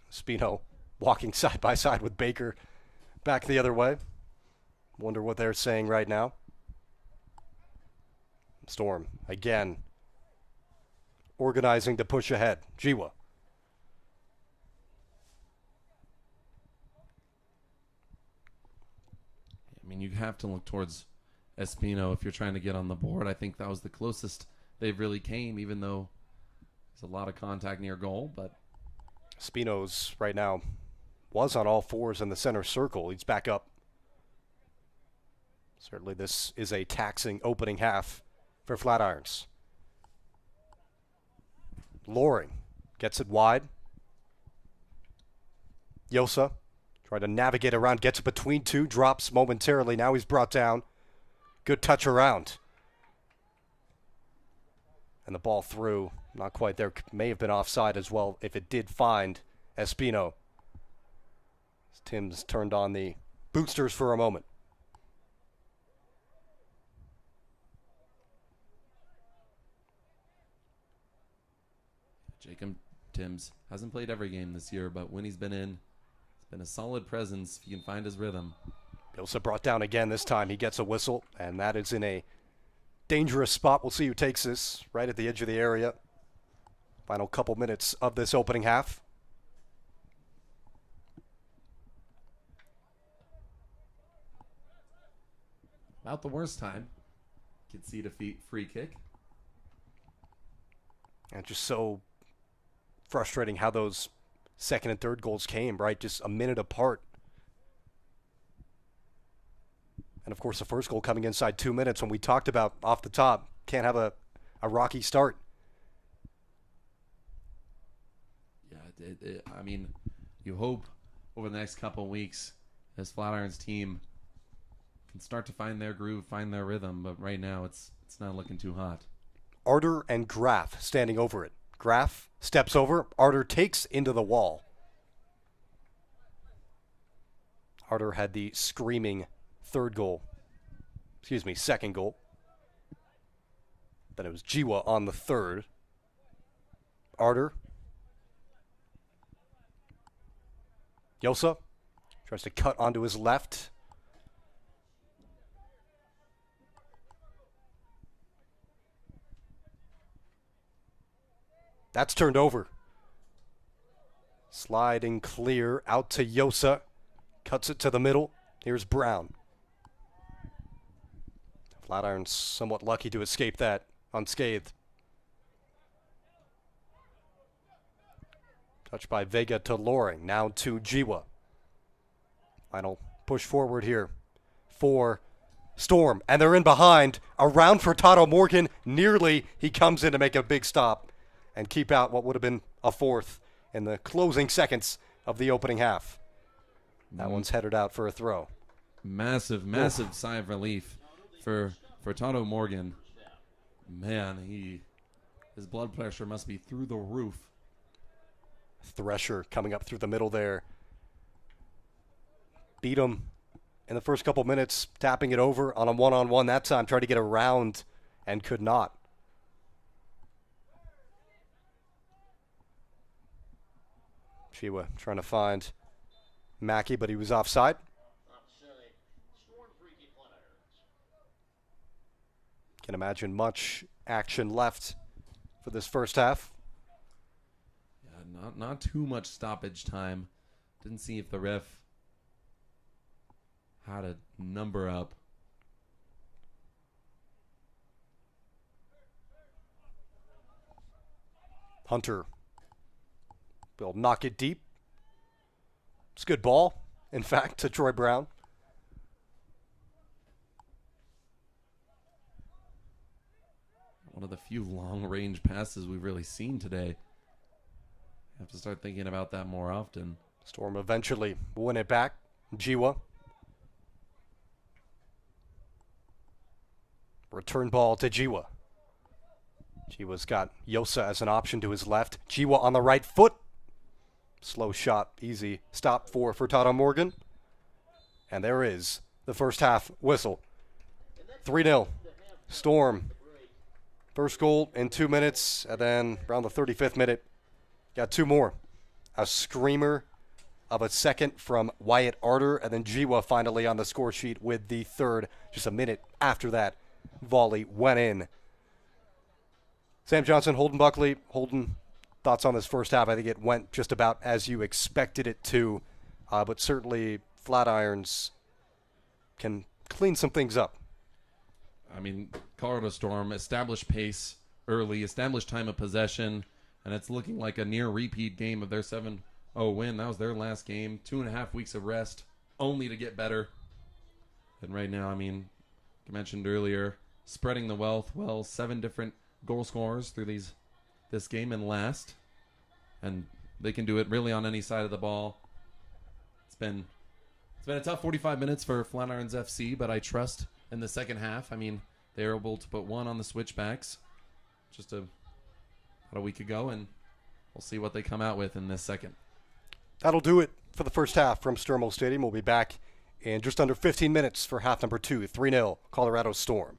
Espino walking side by side with Baker back the other way. Wonder what they're saying right now. Storm, again, organizing to push ahead. Jiwa. I mean, you have to look towards Espino if you're trying to get on the board. I think that was the closest they've really came, even though there's a lot of contact near goal. But Espino's right now was on all fours in the center circle. He's back up. Certainly this is a taxing opening half for Flatirons. Loring Gets it wide. Yosa trying to navigate around, gets it between two, drops momentarily. Now he's brought down. Good touch around. And the ball through. Not quite there. May have been offside as well if it did find Espino. Tim's turned on the boosters for a moment. Jacob Timms hasn't played every game this year, but when he's been in, it's been a solid presence if he can find his rhythm. Bilsa brought down again this time. He gets a whistle, and that is in a dangerous spot. We'll see who takes this right at the edge of the area. Final couple minutes of this opening half. About the worst time. Concede a free kick. And just so frustrating how those second and third goals came, right? Just a minute apart. And of course, the first goal coming inside 2 minutes when we talked about off the top. Can't have a rocky start. Yeah, I mean, you hope over the next couple of weeks this Flatirons team can start to find their groove, find their rhythm, but right now it's not looking too hot. Arter and Graf standing over it. Graf steps over. Arter takes into the wall. Arter had the screaming second goal. Then it was Jiwa on the third. Arter. Yosa tries to cut onto his left. That's turned over. Sliding clear out to Yosa. Cuts it to the middle. Here's Brown. Flatirons somewhat lucky to escape that unscathed. Touched by Vega to Loring. Now to Jiwa. Final push forward here for Storm. And they're in behind. Around for Tato Morgan. Nearly he comes in to make a big stop and keep out what would have been a fourth in the closing seconds of the opening half. That one's headed out for a throw. Massive sigh of relief for Tato Morgan. Man, his blood pressure must be through the roof. Thresher coming up through the middle there. Beat him in the first couple minutes, tapping it over on a one-on-one that time. Tried to get around and could not. Chiwa trying to find Mackey, but he was offside. Can imagine much action left for this first half. Yeah, not too much stoppage time. Didn't see if the ref had a number up. Hunter will knock it deep. It's a good ball, in fact, to Troy Brown. One of the few long-range passes we've really seen today. Have to start thinking about that more often. Storm eventually win it back. Jiwa. Return ball to Jiwa. Jiwa's got Yosa as an option to his left. Jiwa on the right foot. Slow shot, easy stop for Tato Morgan. And there is the first half whistle. 3-0. Storm. First goal in 2 minutes, and then around the 35th minute, got two more. A screamer of a second from Wyatt Arter, and then Jiwa finally on the score sheet with the third. Just a minute after that volley went in. Sam Johnson, Holden Buckley. Holden, thoughts on this first half? I think it went just about as you expected it to, but certainly Flatirons can clean some things up. I mean, Colorado Storm established pace early, established time of possession, and it's looking like a near repeat game of their 7-0 win. That was their last game. 2.5 weeks of rest, only to get better. And right now, I mean, like I mentioned earlier, spreading the wealth. Well, 7 different goal scorers through this game and last. and they can do it really on any side of the ball. It's been a tough 45 minutes for Flatirons FC, but I trust in the second half. I mean, they were able to put one on the switchbacks just about a week ago, and we'll see what they come out with in this second. That'll do it for the first half from Sturmo Stadium. We'll be back in just under 15 minutes for half number 2, 3-0 Colorado Storm.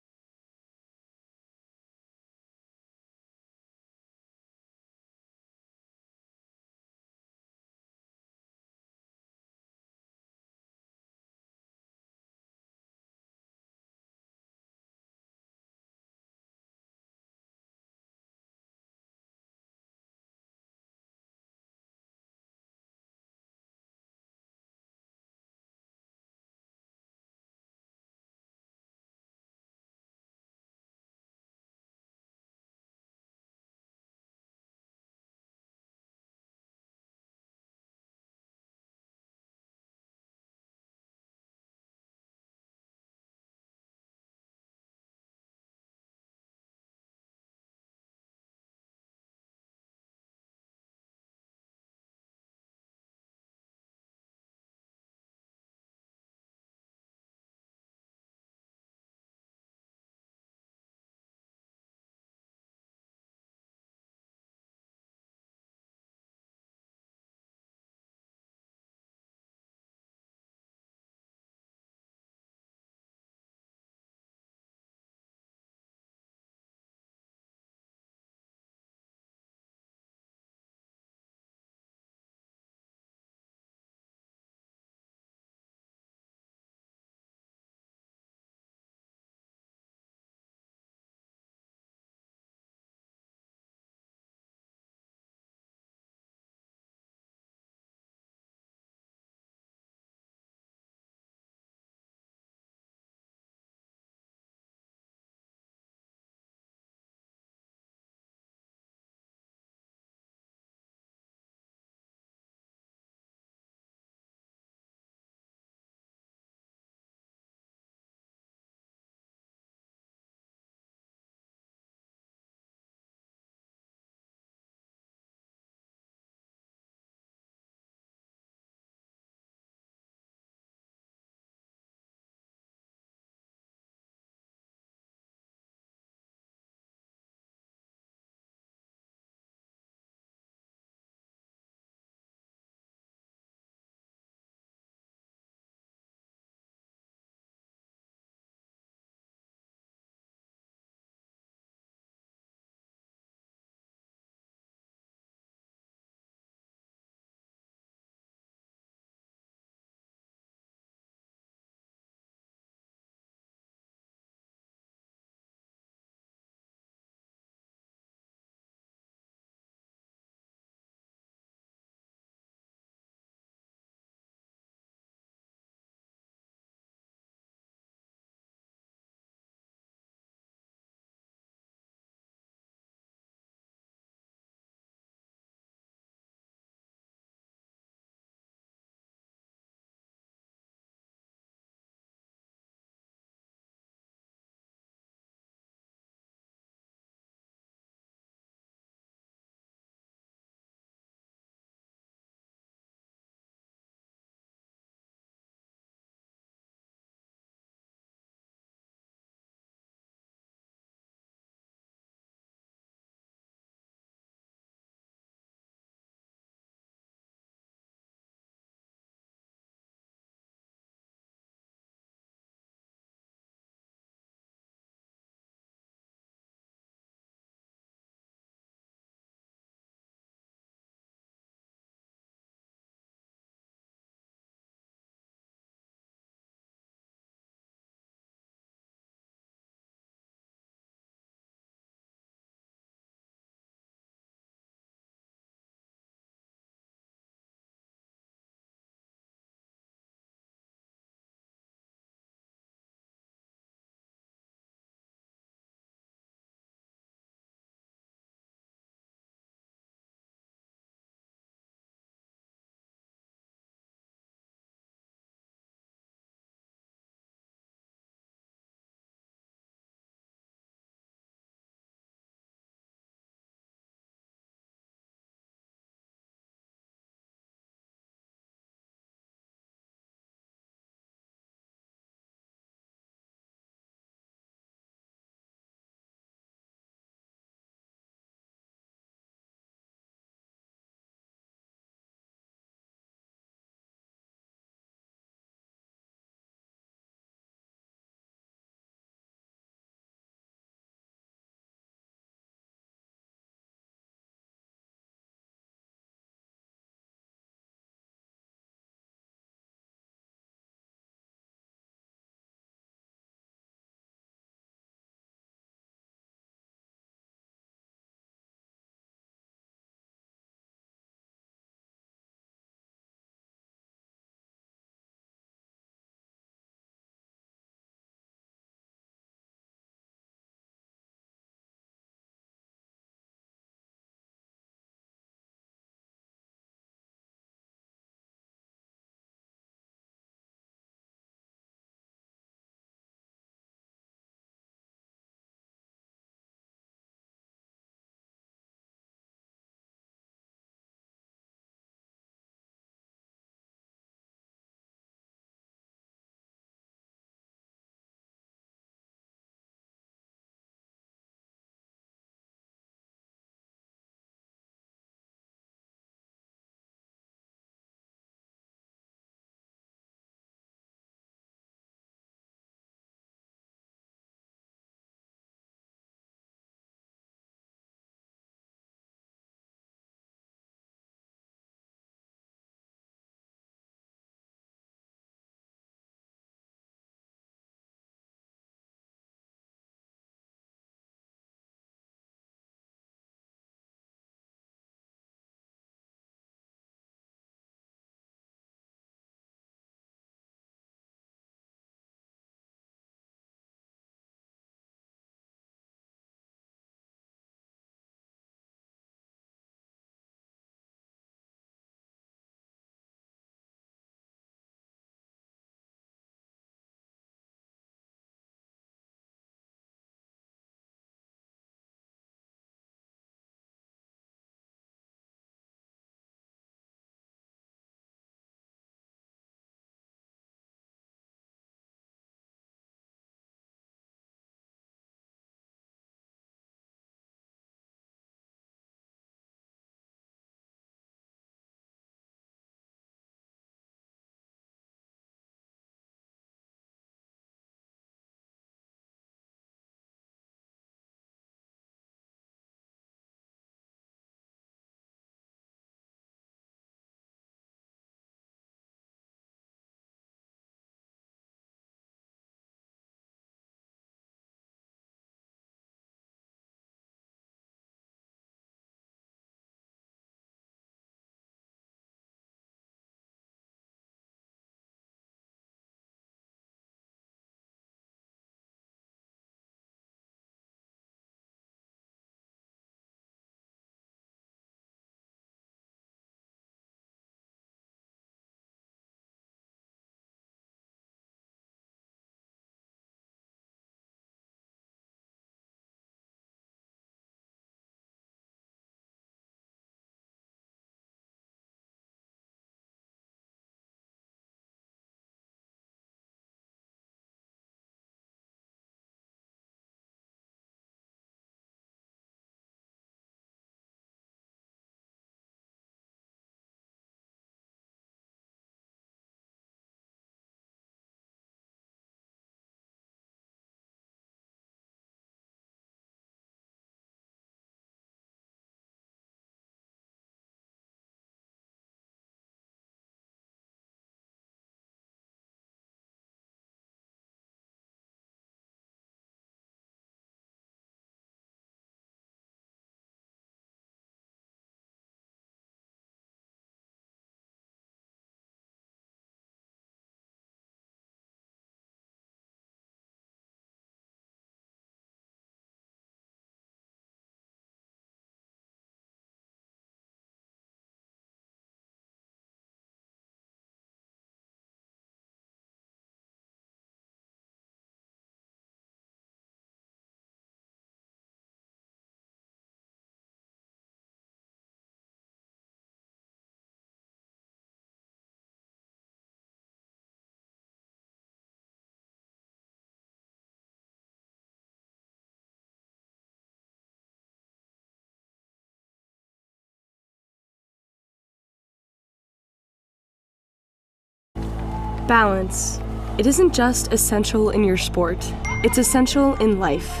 Balance. It isn't just essential in your sport, it's essential in life,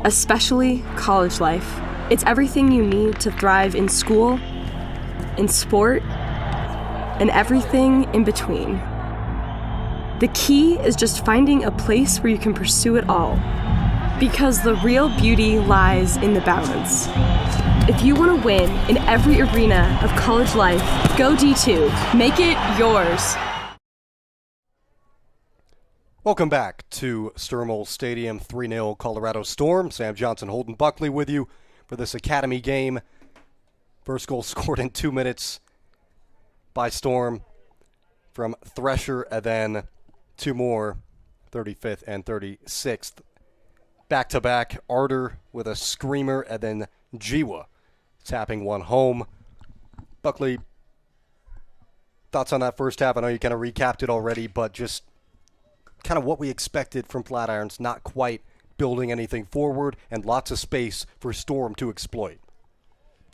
especially college life. It's everything you need to thrive in school, in sport, and everything in between. The key is just finding a place where you can pursue it all, because the real beauty lies in the balance. If you want to win in every arena of college life, go D2. Make it yours. Welcome back to Sturmel Stadium, 3-0 Colorado Storm. Sam Johnson, Holden Buckley with you for this Academy game. First goal scored in 2 minutes by Storm from Thresher, and then two more, 35th and 36th. Back-to-back, Arter with a screamer, and then Jiwa tapping one home. Buckley, thoughts on that first half? I know you kind of recapped it already, but just kind of what we expected from Flatirons, not quite building anything forward, and lots of space for Storm to exploit.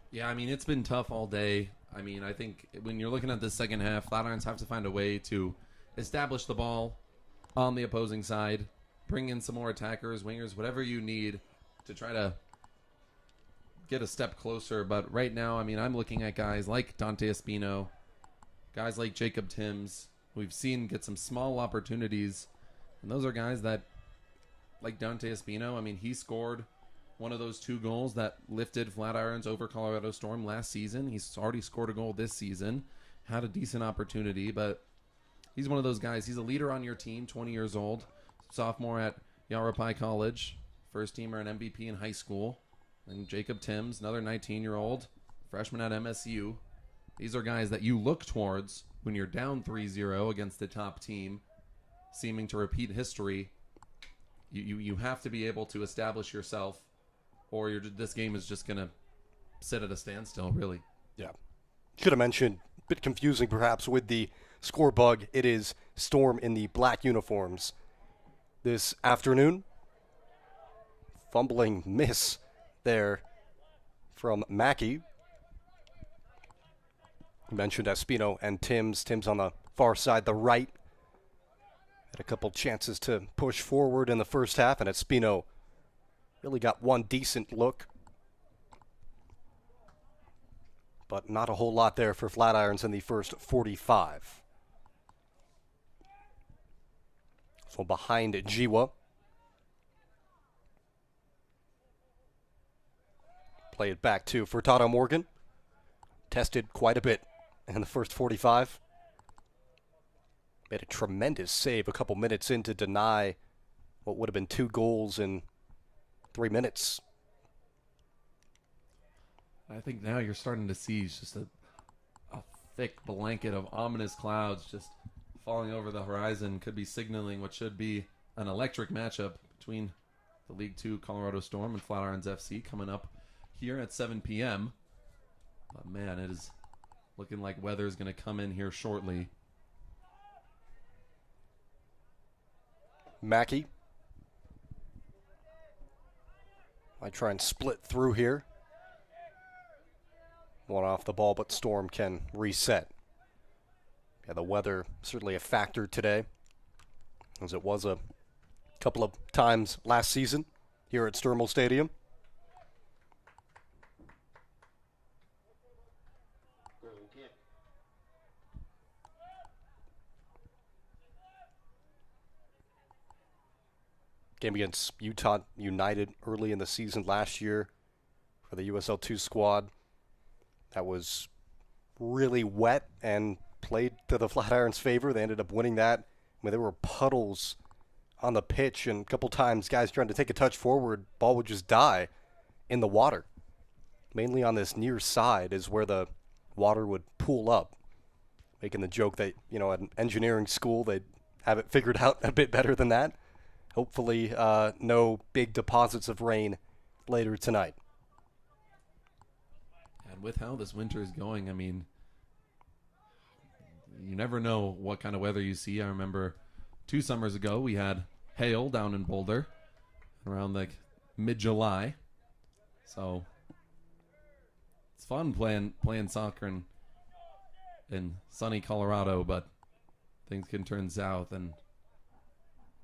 Yeah, I mean, it's been tough all day. I mean, I think when you're looking at the second half, Flatirons have to find a way to establish the ball on the opposing side, bring in some more attackers, wingers, whatever you need to try to get a step closer. But right now, I mean, I'm looking at guys like Dante Espino, guys like Jacob Timms, who we've seen get some small opportunities. And those are guys that, like Dante Espino, I mean, he scored one of those 2 goals that lifted Flatirons over Colorado Storm last season. He's already scored a goal this season, had a decent opportunity, but he's one of those guys. He's a leader on your team, 20 years old, sophomore at Yavapai College, first teamer and MVP in high school. And Jacob Timms, another 19-year-old, freshman at MSU. These are guys that you look towards when you're down 3-0 against the top team, seeming to repeat history. You have to be able to establish yourself, or this game is just going to sit at a standstill, really. Yeah. Should have mentioned, a bit confusing perhaps with the score bug, it is Storm in the black uniforms this afternoon. Fumbling miss there from Mackey. You mentioned Espino and Timms. Timms on the far side, the right. Had a couple chances to push forward in the first half, and Espino really got one decent look. But not a whole lot there for Flatirons in the first 45. So behind Jiwa. Play it back to Furtado Morgan. Tested quite a bit in the first 45. Made a tremendous save a couple minutes in to deny what would have been 2 goals in 3 minutes. I think now you're starting to see just a thick blanket of ominous clouds just falling over the horizon. Could be signaling what should be an electric matchup between the League Two Colorado Storm and Flatirons FC coming up here at 7 p.m. But man, it is looking like weather is going to come in here shortly. Mackey. Might try and split through here. One off the ball, but Storm can reset. Yeah, the weather certainly a factor today, as it was a couple of times last season here at Sturmel Stadium. Game against Utah United early in the season last year for the USL 2 squad. That was really wet and played to the Flatirons' favor. They ended up winning that. I mean, there were puddles on the pitch, and a couple times guys trying to take a touch forward, ball would just die in the water. Mainly on this near side is where the water would pool up, making the joke that, you know, at an engineering school they'd have it figured out a bit better than that. Hopefully no big deposits of rain later tonight. And with how this winter is going, I mean, you never know what kind of weather you see. I remember 2 summers ago we had hail down in Boulder around like mid-July. So it's fun playing soccer in sunny Colorado, but things can turn south and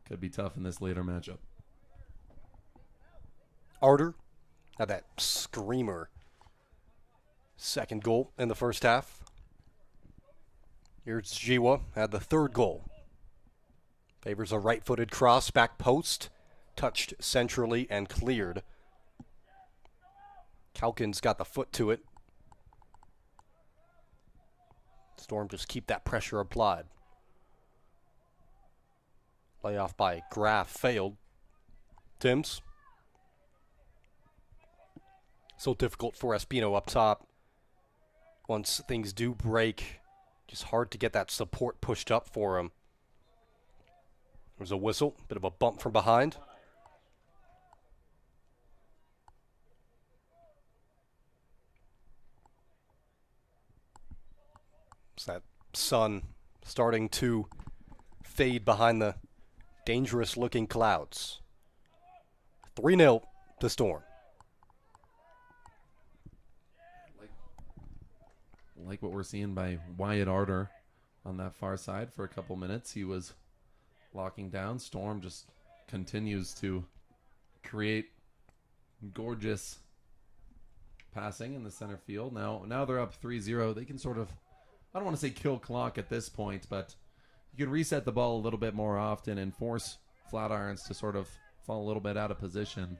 could be tough in this later matchup. Arter had that screamer second goal in the first half. Here's Jiwa, had the third goal. Favors a right-footed cross, back post, touched centrally and cleared. Calkins got the foot to it. Storm just keep that pressure applied. Layoff by Graf failed. Timms. So difficult for Espino up top. Once things do break, just hard to get that support pushed up for him. There's a whistle, bit of a bump from behind. It's that sun starting to fade behind the dangerous-looking clouds. 3-0 to Storm. Like what we're seeing by Wyatt Arter on that far side for a couple minutes. He was locking down. Storm just continues to create gorgeous passing in the center field. Now they're up 3-0. They can sort of, I don't want to say kill clock at this point, but you can reset the ball a little bit more often and force Flatirons to sort of fall a little bit out of position.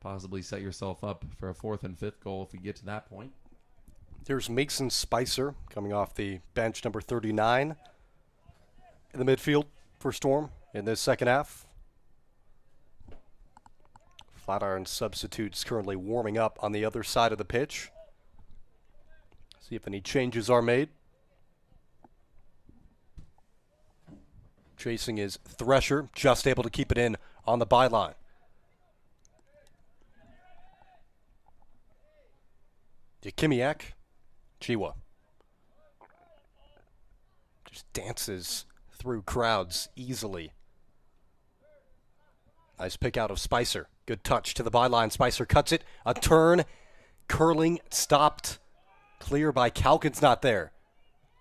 Possibly set yourself up for a 4th and 5th goal if you get to that point. Here's Mason Spicer coming off the bench, number 39 in the midfield for Storm in this second half. Flatiron substitutes currently warming up on the other side of the pitch. See if any changes are made. Chasing is Thresher, just able to keep it in on the byline. Yakimiak. Jiwa just dances through crowds easily. Nice pick out of Spicer. Good touch to the byline. Spicer cuts it. A turn. Curling. Stopped. Clear by Calkins. Not there.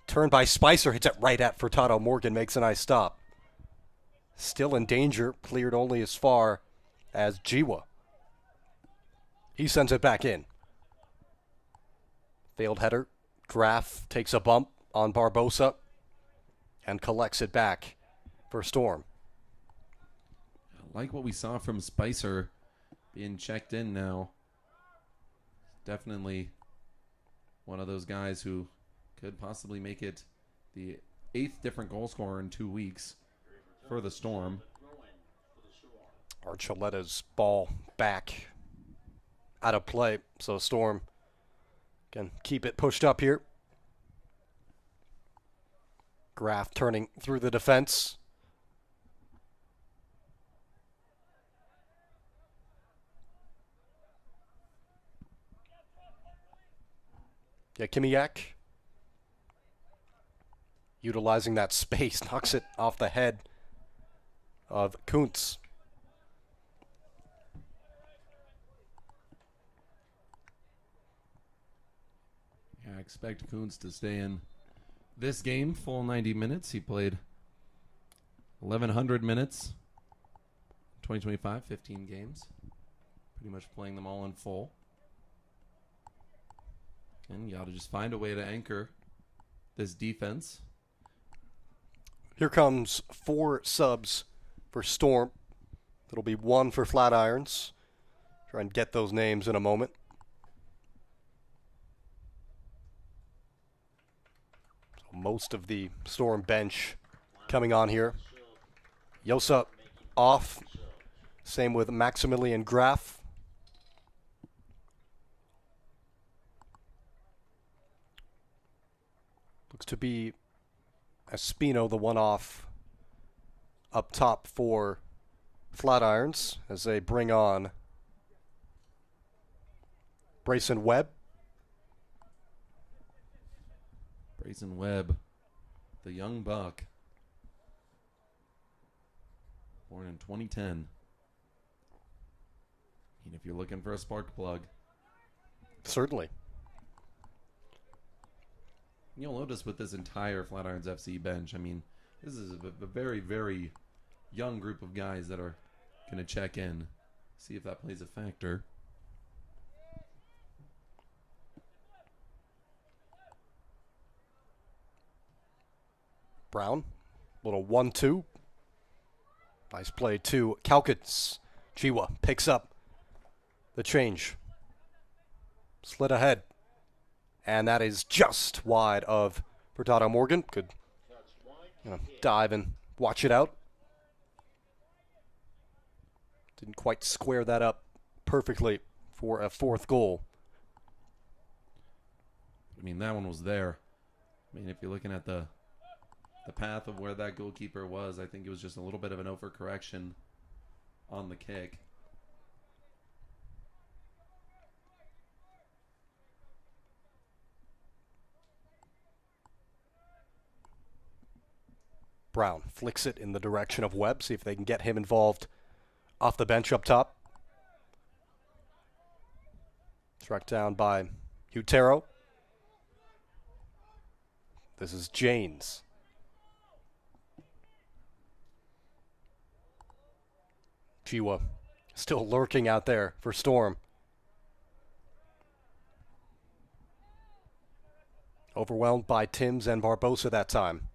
Turn by Spicer. Hits it right at Furtado. Morgan makes a nice stop. Still in danger. Cleared only as far as Jiwa. He sends it back in. Failed header. Graf takes a bump on Barbosa and collects it back for Storm. I like what we saw from Spicer being checked in now. Definitely one of those guys who could possibly make it the 8th different goal scorer in 2 weeks for the Storm. Archuleta's ball back out of play, so Storm can keep it pushed up here. Graf turning through the defense. Yakimiak utilizing that space, knocks it off the head of Kuntz. I expect Kuntz to stay in this game full 90 minutes. He played 1,100 minutes, 2025, 15 games. Pretty much playing them all in full. And you got to just find a way to anchor this defense. Here comes 4 subs for Storm. It'll be 1 for Flatirons. Try and get those names in a moment. Most of the Storm bench coming on here. Yosa off. Same with Maximilian Graf. Looks to be Espino, the one off up top for Flatirons as they bring on Brayson Webb. Brayson Webb, the young buck, born in 2010. And if you're looking for a spark plug. Certainly. You'll notice with this entire Flatirons FC bench, I mean, this is a very, very young group of guys that are going to check in, see if that plays a factor. Brown, little 1-2. Nice play to Calkins. Chiwa picks up the change. Slid ahead. And that is just wide of Furtado Morgan. Could dive and watch it out. Didn't quite square that up perfectly for a fourth goal. I mean, that one was there. I mean, if you're looking at the path of where that goalkeeper was, I think it was just a little bit of an overcorrection on the kick. Brown flicks it in the direction of Webb, see if they can get him involved off the bench up top. Struck down by Utero. This is Janes. Chiwa still lurking out there for Storm. Overwhelmed by Timms and Barbosa that time.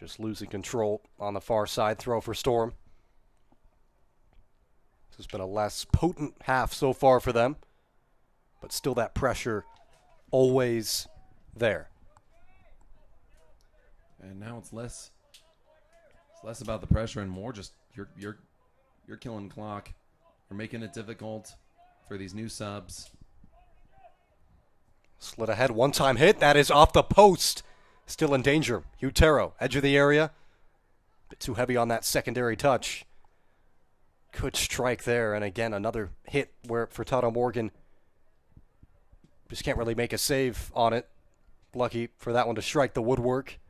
Just losing control on the far side. Throw for Storm. This has been a less potent half so far for them, but still that pressure always there. And now it's less about the pressure and more just you're killing clock. You're making it difficult for these new subs. Slid ahead, one-time hit. That is off the post. Still in danger. Utero, edge of the area. Bit too heavy on that secondary touch. Good strike there. And again, another hit where Furtado Morgan just can't really make a save on it. Lucky for that one to strike the woodwork.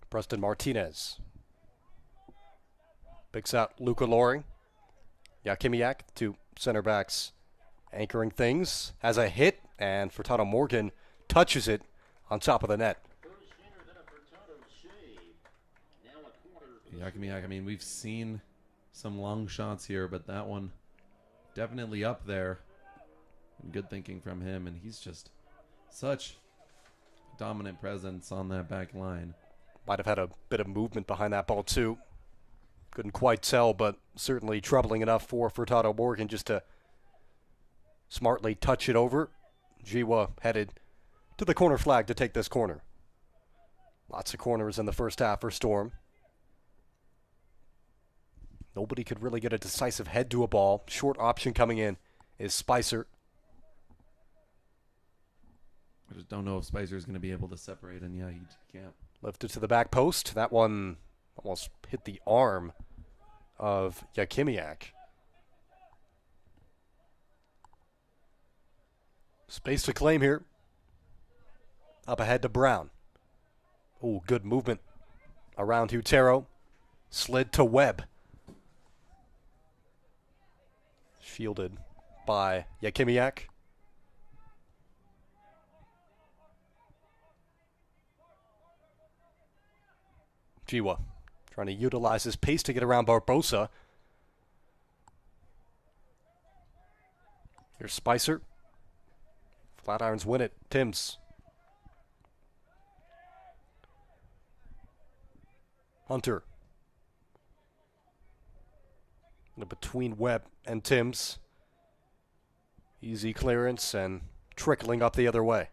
Preston Martinez picks out Luca Loring. Yakimiak, two center backs anchoring things. Has a hit, and Furtado Morgan touches it on top of the net. Yakimiak, I mean, we've seen some long shots here, but that one definitely up there. And good thinking from him, and he's just such a dominant presence on that back line. Might have had a bit of movement behind that ball, too. Couldn't quite tell, but certainly troubling enough for Furtado Morgan just to smartly touch it over. Jiwa headed to the corner flag to take this corner. Lots of corners in the first half for Storm. Nobody could really get a decisive head to a ball. Short option coming in is Spicer. I just don't know if Spicer's going to be able to separate, and yeah, he can't. Lifted to the back post. That one almost hit the arm of Yakimiak. Space to claim here. Up ahead to Brown. Oh, good movement around Utero. Slid to Webb. Shielded by Yakimiak. Jiwa trying to utilize his pace to get around Barbosa. Here's Spicer. Flatirons win it. Timms. Hunter. Between Webb and Timms. Easy clearance and trickling up the other way.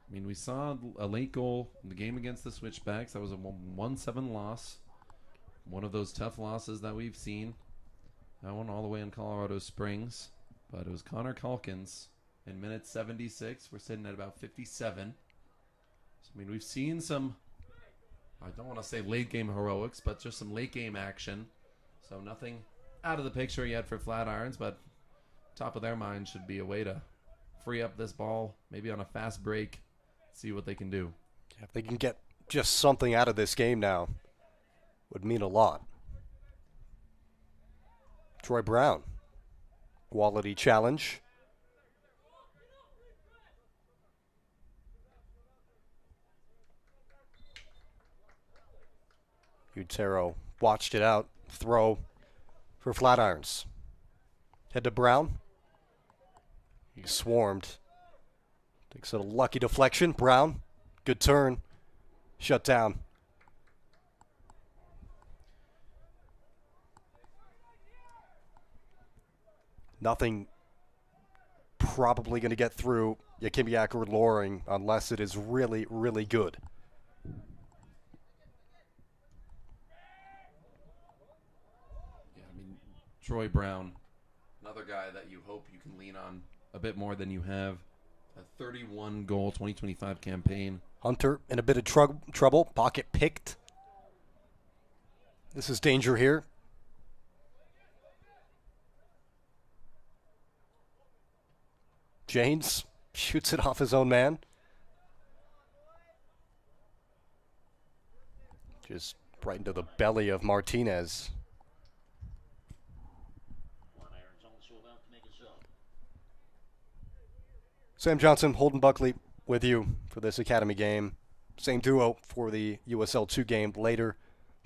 I mean, we saw a late goal in the game against the Switchbacks. That was a 1-7 loss. One of those tough losses that we've seen. That one all the way in Colorado Springs. But it was Connor Calkins in minute 76. We're sitting at about 57. So, I mean, we've seen some, I don't want to say late game heroics, but just some late game action. So nothing out of the picture yet for Flatirons, but top of their mind should be a way to free up this ball, maybe on a fast break, see what they can do. If they can get just something out of this game now, would mean a lot. Troy Brown, quality challenge. Utero watched it out. Throw for Flatirons. Head to Brown. He swarmed. Takes a lucky deflection. Brown, good turn. Shut down. Nothing probably going to get through Yakimiak or Loring unless it is really, really good. Yeah, I mean, Troy Brown, another guy that you hope you can lean on a bit more than you have. A 31-goal 2025 campaign. Hunter in a bit of trouble. Pocket picked. This is danger here. Janes shoots it off his own man. Just right into the belly of Martinez. Sam Johnson, Holden Buckley with you for this Academy game. Same duo for the USL 2 game later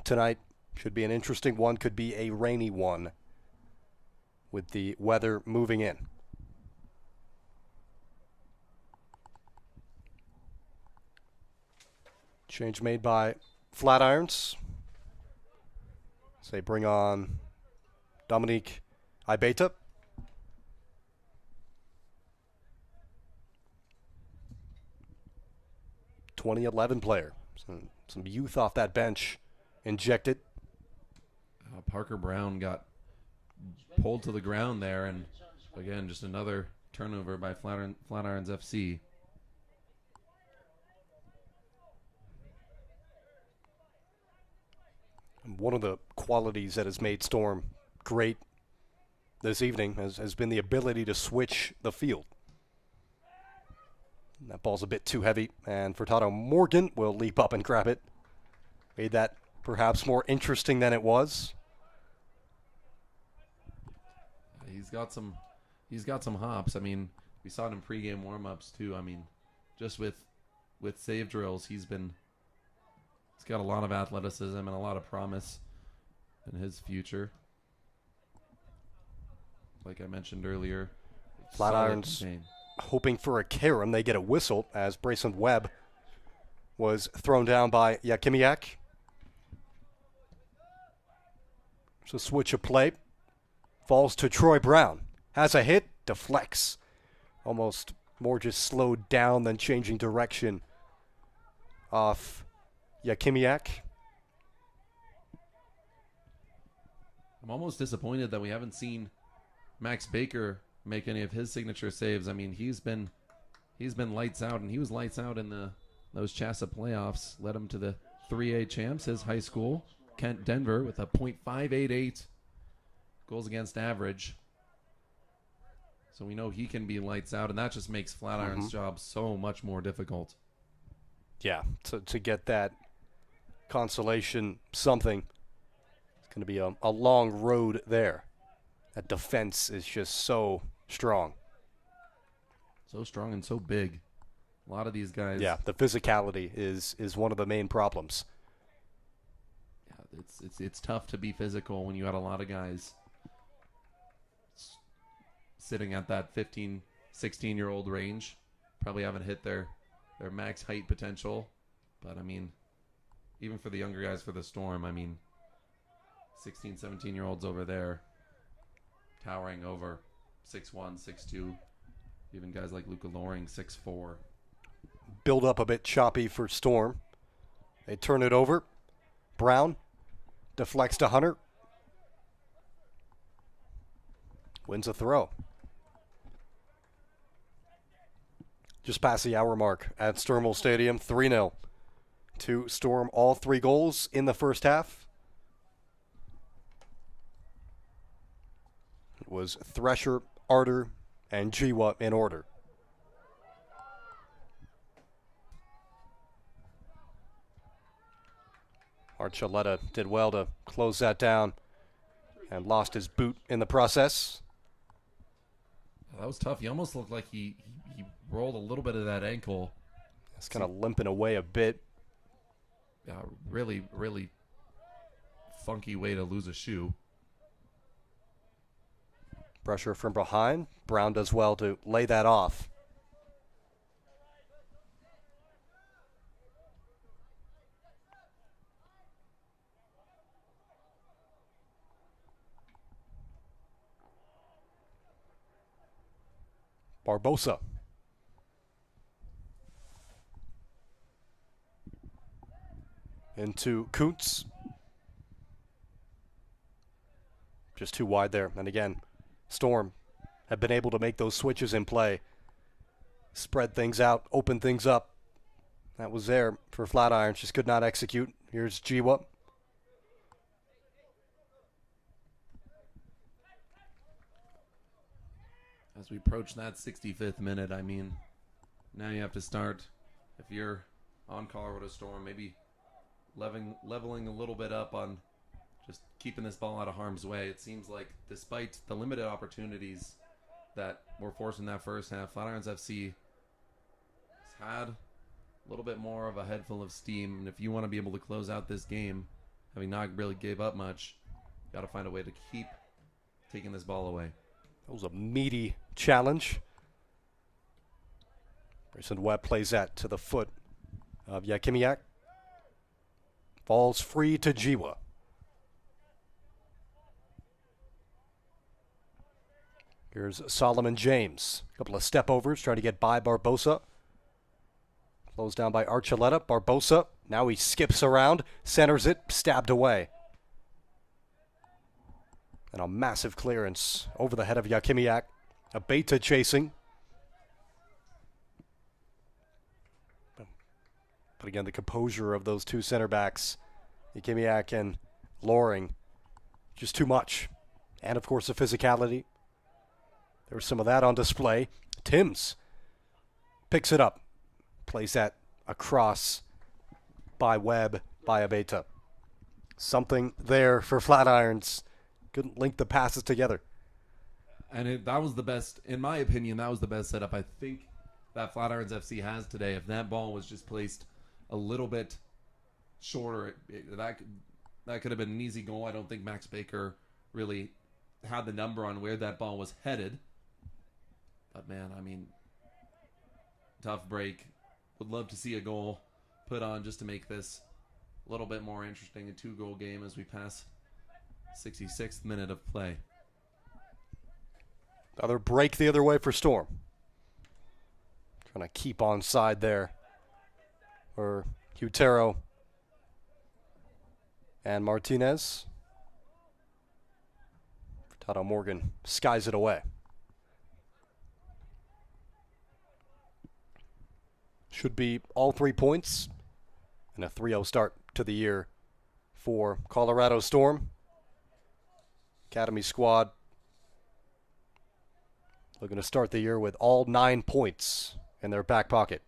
tonight. Should be an interesting one, could be a rainy one with the weather moving in. Change made by Flatirons. So they bring on Dominique Ibeta. '11 player. Some youth off that bench injected. Parker Brown got pulled to the ground there, and again, just another turnover by Flatirons FC. One of the qualities that has made Storm great this evening has been the ability to switch the field. That ball's a bit too heavy, and Furtado Morgan will leap up and grab it. Made that perhaps more interesting than it was. He's got some hops. I mean, we saw it in pregame warm-ups too. I mean, just with save drills, he's got a lot of athleticism and a lot of promise in his future. Like I mentioned earlier, Flatirons hoping for a carom. They get a whistle as Braceland Webb was thrown down by Yakimiak. So switch of play. Falls to Troy Brown. Has a hit. Deflects. Almost more just slowed down than changing direction off Yakimiak. I'm almost disappointed that we haven't seen Max Baker make any of his signature saves. I mean, he's been lights out, and he was lights out in those Chassa playoffs. Led him to the 3A champs, his high school, Kent Denver, with a .588 goals against average. So we know he can be lights out, and that just makes Flatiron's job so much more difficult. Yeah, to get that consolation something, it's going to be a long road there. That defense is just so strong. So strong and so big. A lot of these guys. Yeah, the physicality is one of the main problems. Yeah, it's tough to be physical when you got a lot of guys sitting at that 15, 16-year-old range. Probably haven't hit their max height potential. But, I mean, even for the younger guys for the Storm, I mean, 16, 17-year-olds over there towering over 6'1", 6'2". Even guys like Luca Loring, 6'4". Build up a bit choppy for Storm. They turn it over. Brown deflects to Hunter. Wins a throw. Just past the hour mark at Sturmel Stadium, 3-0 to Storm. All 3 goals in the first half. It was Thresher, Arter, and Jiwa in order. Archuleta did well to close that down and lost his boot in the process. That was tough. He almost looked like he rolled a little bit of that ankle. It's kind of limping away a bit. Yeah, really, really funky way to lose a shoe. Pressure from behind. Brown does well to lay that off. Barbosa. Into Kuntz. Just too wide there. And again, Storm have been able to make those switches in play. Spread things out, open things up. That was there for Flatirons. Just could not execute. Here's Jiwa. As we approach that 65th minute, I mean, now you have to start, if you're on Colorado Storm, maybe leveling a little bit up on just keeping this ball out of harm's way. It seems like despite the limited opportunities that were forced in that first half, Flatirons FC has had a little bit more of a head full of steam. And if you want to be able to close out this game, having not really gave up much, you got to find a way to keep taking this ball away. That was a meaty challenge. Grayson Webb plays that to the foot of Yakimiak. Falls free to Jiwa. Here's Solomon James. A couple of step overs trying to get by Barbosa. Closed down by Archuleta. Barbosa. Now he skips around, centers it, stabbed away. And a massive clearance over the head of Yakimiak. Abeta chasing. But again, the composure of those two center backs, Yakimiak and Loring, just too much. And of course the physicality. There was some of that on display. Timms picks it up. Plays that across by Webb, by Abeta. Something there for Flatirons. Couldn't link the passes together. And that was the best, in my opinion, that was the best setup I think that Flatirons FC has today. If that ball was just placed a little bit shorter, that could have been an easy goal. I don't think Max Baker really had the number on where that ball was headed. But man, I mean, tough break. Would love to see a goal put on just to make this a little bit more interesting. A 2-goal game as we pass 66th minute of play. Another break the other way for Storm. Trying to keep on side there for Hutero and Martinez. Tato Morgan skies it away. Should be all 3 points and a 3-0 start to the year for Colorado Storm. Academy squad looking to start the year with all 9 points in their back pocket.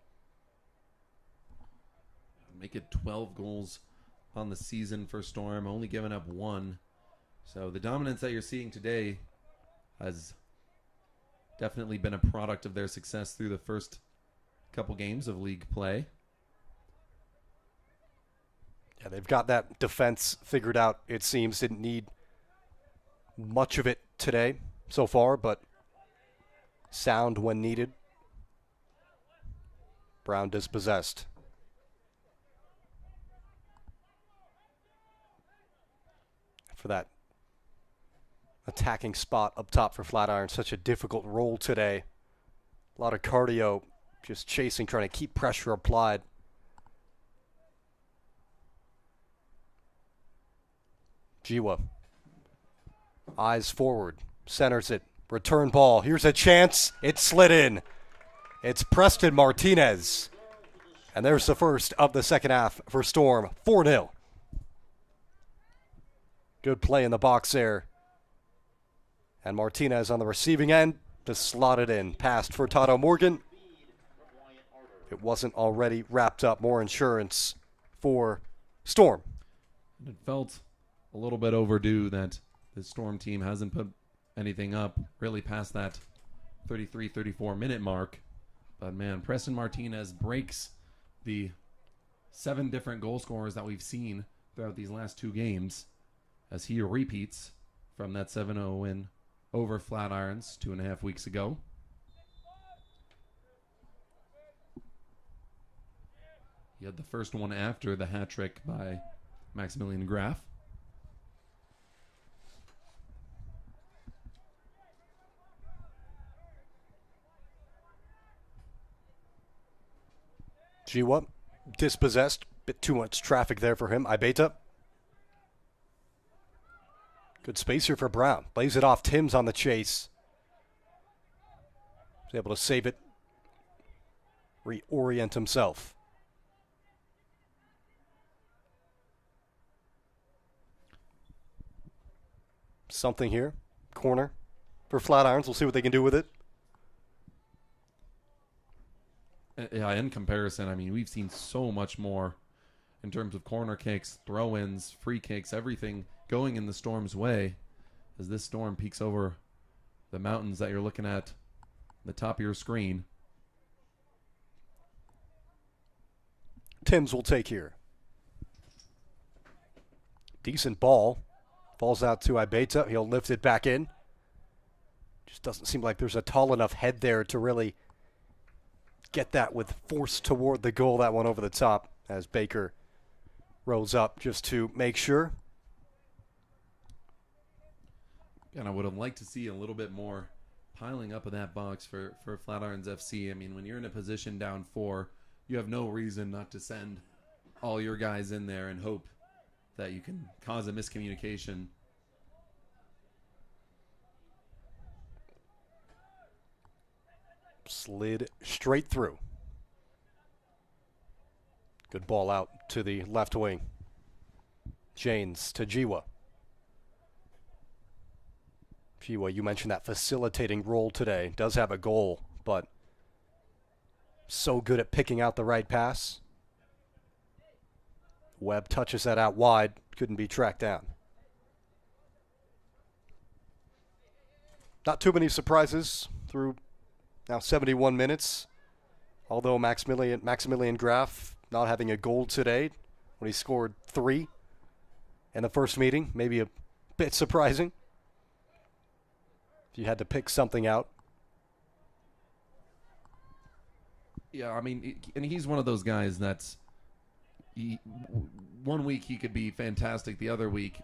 Make it 12 goals on the season for Storm, only giving up 1. So the dominance that you're seeing today has definitely been a product of their success through the first couple games of league play. Yeah, they've got that defense figured out, it seems. Didn't need much of it today so far, but sound when needed. Brown dispossessed. For that attacking spot up top for Flatiron, such a difficult role today. A lot of cardio, just chasing, trying to keep pressure applied. Jiwa. Eyes forward. Centers it. Return ball. Here's a chance. It slid in. It's Preston Martinez. And there's the first of the second half for Storm. 4-0. Good play in the box there. And Martinez on the receiving end to slot it in. Passed for Tato Morgan. It wasn't already wrapped up. More insurance for Storm. And it felt a little bit overdue that the Storm team hasn't put anything up really past that 33, 34-minute mark. But, man, Preston Martinez breaks the 7 different goal scorers that we've seen throughout these last 2 games as he repeats from that 7-0 win over Flatirons 2.5 weeks ago. He had the first one after the hat trick by Maximilian Graf. Jiwa, dispossessed. Bit too much traffic there for him. Ibeta. Good space here for Brown. Lays it off. Timms on the chase. He's able to save it. Reorient himself. Something here. Corner for Flatirons. We'll see what they can do with it. Yeah, in comparison, I mean, we've seen so much more in terms of corner kicks, throw-ins, free kicks, everything going in the Storm's way as this Storm peeks over the mountains that you're looking at the top of your screen. Timms will take here. Decent ball. Falls out to Ibeta. He'll lift it back in. Just doesn't seem like there's a tall enough head there to really get that with force toward the goal. That one over the top as Baker rolls up just to make sure. And I would have liked to see a little bit more piling up in that box for Flatirons FC. I mean, when you're in a position down 4, you have no reason not to send all your guys in there and hope that you can cause a miscommunication. Slid straight through. Good ball out to the left wing. Janes to Jiwa. Jiwa, you mentioned that facilitating role today. Does have a goal, but so good at picking out the right pass. Webb touches that out wide. Couldn't be tracked down. Not too many surprises through now 71 minutes. Although Maximilian Graf not having a goal today when he scored 3 in the first meeting. Maybe a bit surprising. If you had to pick something out. Yeah, I mean, and he's one of those guys that's one week he could be fantastic, the other week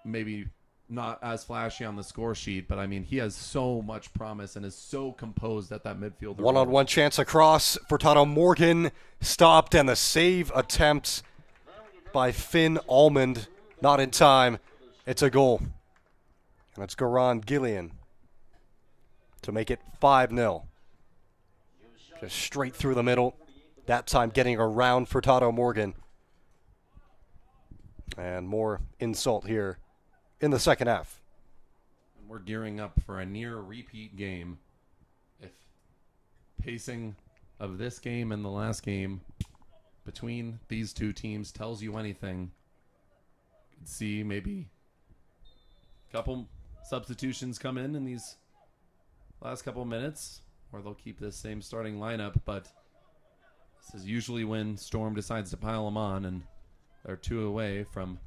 maybe not as flashy on the score sheet, but I mean, he has so much promise and is so composed at that midfielder. One-on-one chance across. Furtado Morgan stopped, and the save attempt by Finn Almond not in time. It's a goal. And it's Goran Gillian to make it 5-0. Just straight through the middle. That time getting around Furtado Morgan. And more insult here in the second half. We're gearing up for a near repeat game. If pacing of this game and the last game between these two teams tells you anything, you can see maybe a couple substitutions come in these last couple minutes, or they'll keep this same starting lineup, but this is usually when Storm decides to pile them on, and they're 2 away from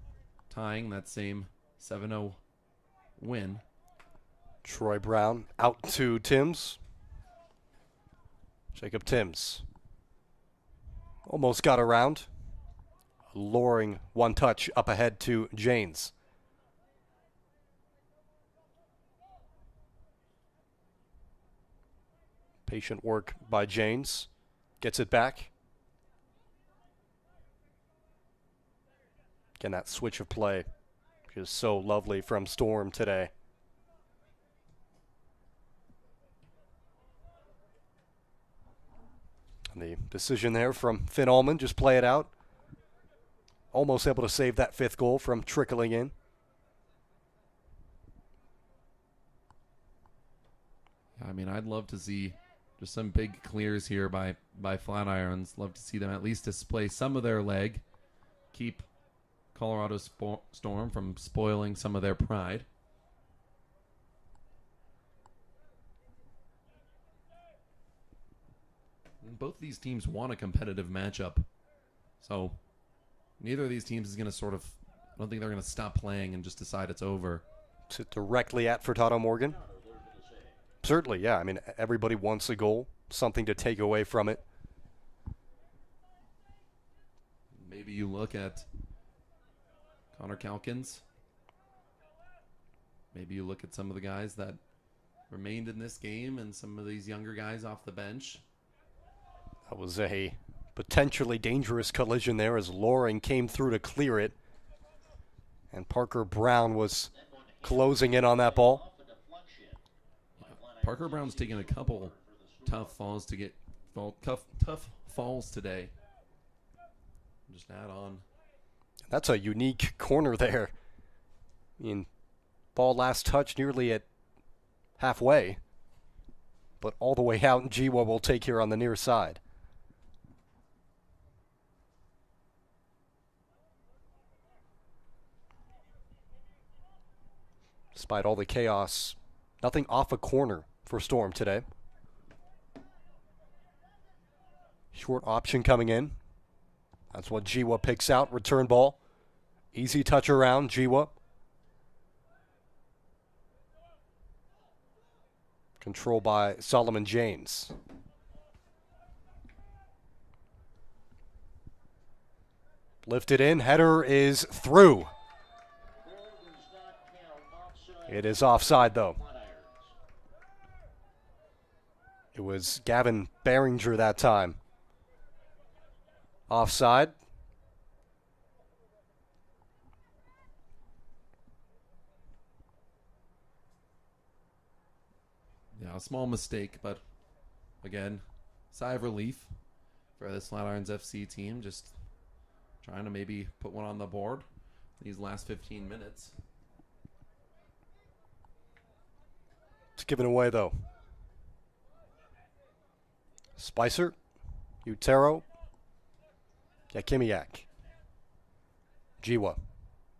tying that same 7-0 win. Troy Brown out to Timms. Jacob Timms almost got around. Luring one touch up ahead to Janes. Patient work by Janes. Gets it back. Again, that switch of play is so lovely from Storm today. And the decision there from Finn Allman, just play it out. Almost able to save that 5th goal from trickling in. I mean, I'd love to see just some big clears here by Flatirons. Love to see them at least display some of their leg. Keep Colorado Storm from spoiling some of their pride. And both of these teams want a competitive matchup. So neither of these teams is going to I don't think they're going to stop playing and just decide it's over. Sit directly at Furtado Morgan? Certainly, yeah. I mean, everybody wants a goal, something to take away from it. Maybe you look at Connor Calkins. Maybe you look at some of the guys that remained in this game and some of these younger guys off the bench. That was a potentially dangerous collision there as Loring came through to clear it. And Parker Brown was closing in on that ball. Parker Brown's taken a couple tough falls today. Just add on. That's a unique corner there. I mean, ball last touch nearly at halfway, but all the way out, and Jiwa will take here on the near side. Despite all the chaos, nothing off a corner for Storm today. Short option coming in. That's what Jiwa picks out. Return ball. Easy touch around Jiwa. Control by Solomon James. Lifted in. Header is through. It is offside, though. It was Gavin Behringer that time. Offside. Yeah, a small mistake, but again, sigh of relief for this Flatirons FC team. Just trying to maybe put one on the board these last 15 minutes. It's given away, though. Spicer, Utero, Yakimiak, Jiwa.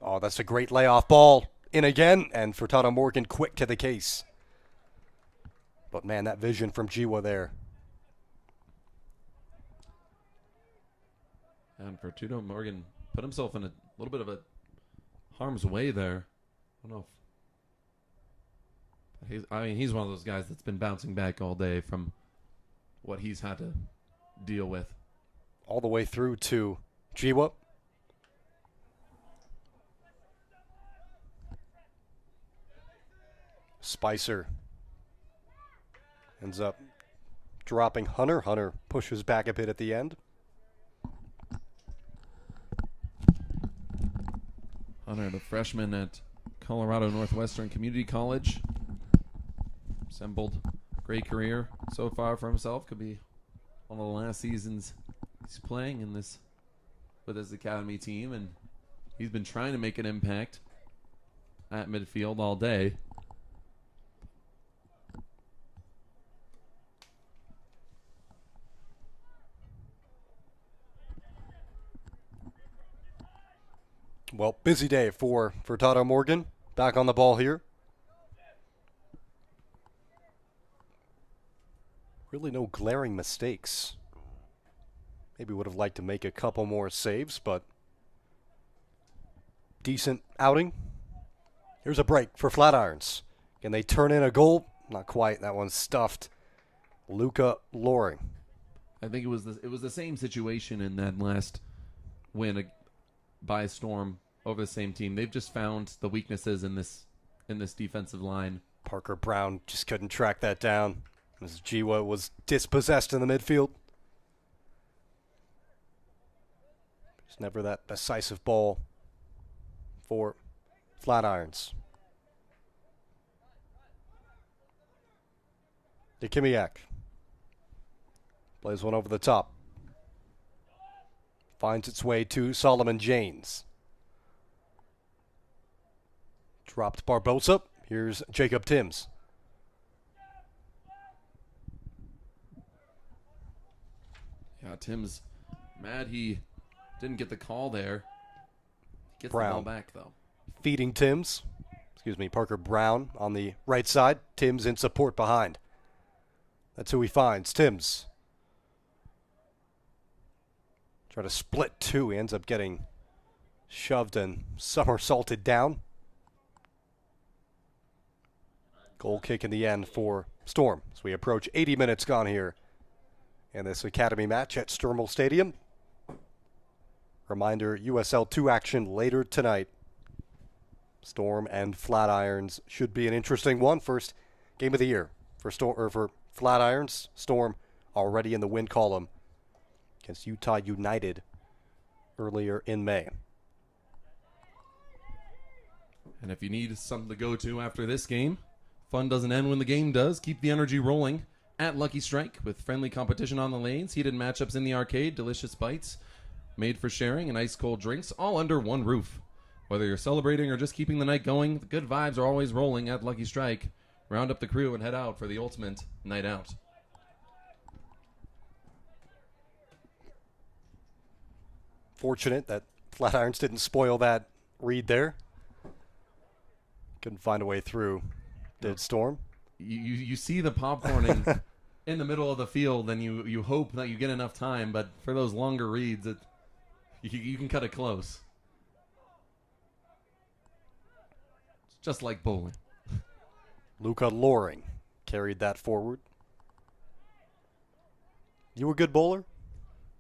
Oh, that's a great layoff ball. In again, and Furtado Morgan quick to the case. But man, that vision from Jiwa there. And Furtado Morgan put himself in a little bit of a harm's way there. I don't know if he's one of those guys that's been bouncing back all day from what he's had to deal with. All the way through to Jiwa. Spicer ends up dropping Hunter. Hunter pushes back a bit at the end. Hunter, the freshman at Colorado Northwestern Community College. Assembled a great career so far for himself. Could be one of the last seasons he's playing in this with his academy team, and he's been trying to make an impact at midfield all day. Well, busy day for Furtado Morgan. Back on the ball here. Really no glaring mistakes. Maybe would have liked to make a couple more saves, but decent outing. Here's a break for Flatirons. Can they turn in a goal? Not quite. That one's stuffed. Luca Loring. I think it was the same situation in that last win by Storm over the same team. They've just found the weaknesses in this defensive line. Parker Brown just couldn't track that down as Jiwa was dispossessed in the midfield. There's never that decisive ball for Flatirons. Yakimiak plays one over the top. Finds its way to Solomon James. Dropped Barbosa. Here's Jacob Timms. Yeah, Tim's mad he didn't get the call there. Gets the ball back, though. Feeding Timms. Parker Brown on the right side. Timms in support behind. That's who he finds. Timms. Try to split two. He ends up getting shoved and somersaulted down. Goal kick in the end for Storm as we approach 80 minutes gone here in this Academy match at Sturmel Stadium. Reminder, USL 2 action later tonight. Storm and Flatirons should be an interesting one. First game of the year for Flatirons. Storm already in the win column against Utah United earlier in May. And if you need something to go to after this game, fun doesn't end when the game does. Keep the energy rolling at Lucky Strike with friendly competition on the lanes, heated matchups in the arcade, delicious bites made for sharing, and ice-cold drinks, all under one roof. Whether you're celebrating or just keeping the night going, the good vibes are always rolling at Lucky Strike. Round up the crew and head out for the ultimate night out. Fortunate that Flatirons didn't spoil that read there. Couldn't find a way through. Did Storm? You see the popcorning in the middle of the field, and you hope that you get enough time, but for those longer reads, you can cut it close. It's just like bowling. Luca Loring carried that forward. You a good bowler?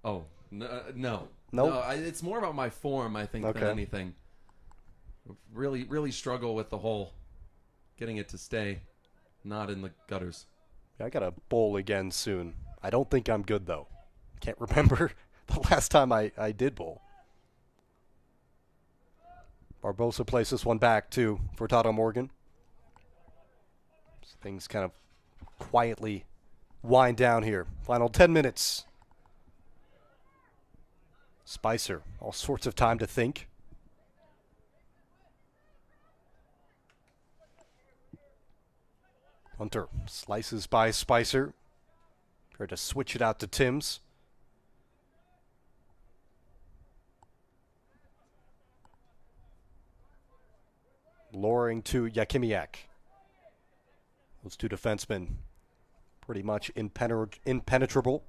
Oh, no. Nope. No, it's more about my form, I think, than anything. Really, really struggle with the hole, getting it to stay not in the gutters. I got to bowl again soon. I don't think I'm good, though. Can't remember the last time I did bowl. Barbosa plays this one back to Furtado Morgan. So things kind of quietly wind down here. Final 10 minutes. Spicer, all sorts of time to think. Hunter slices by Spicer. Tried to switch it out to Timms. Loring to Yakimiak. Those two defensemen pretty much impenetrable.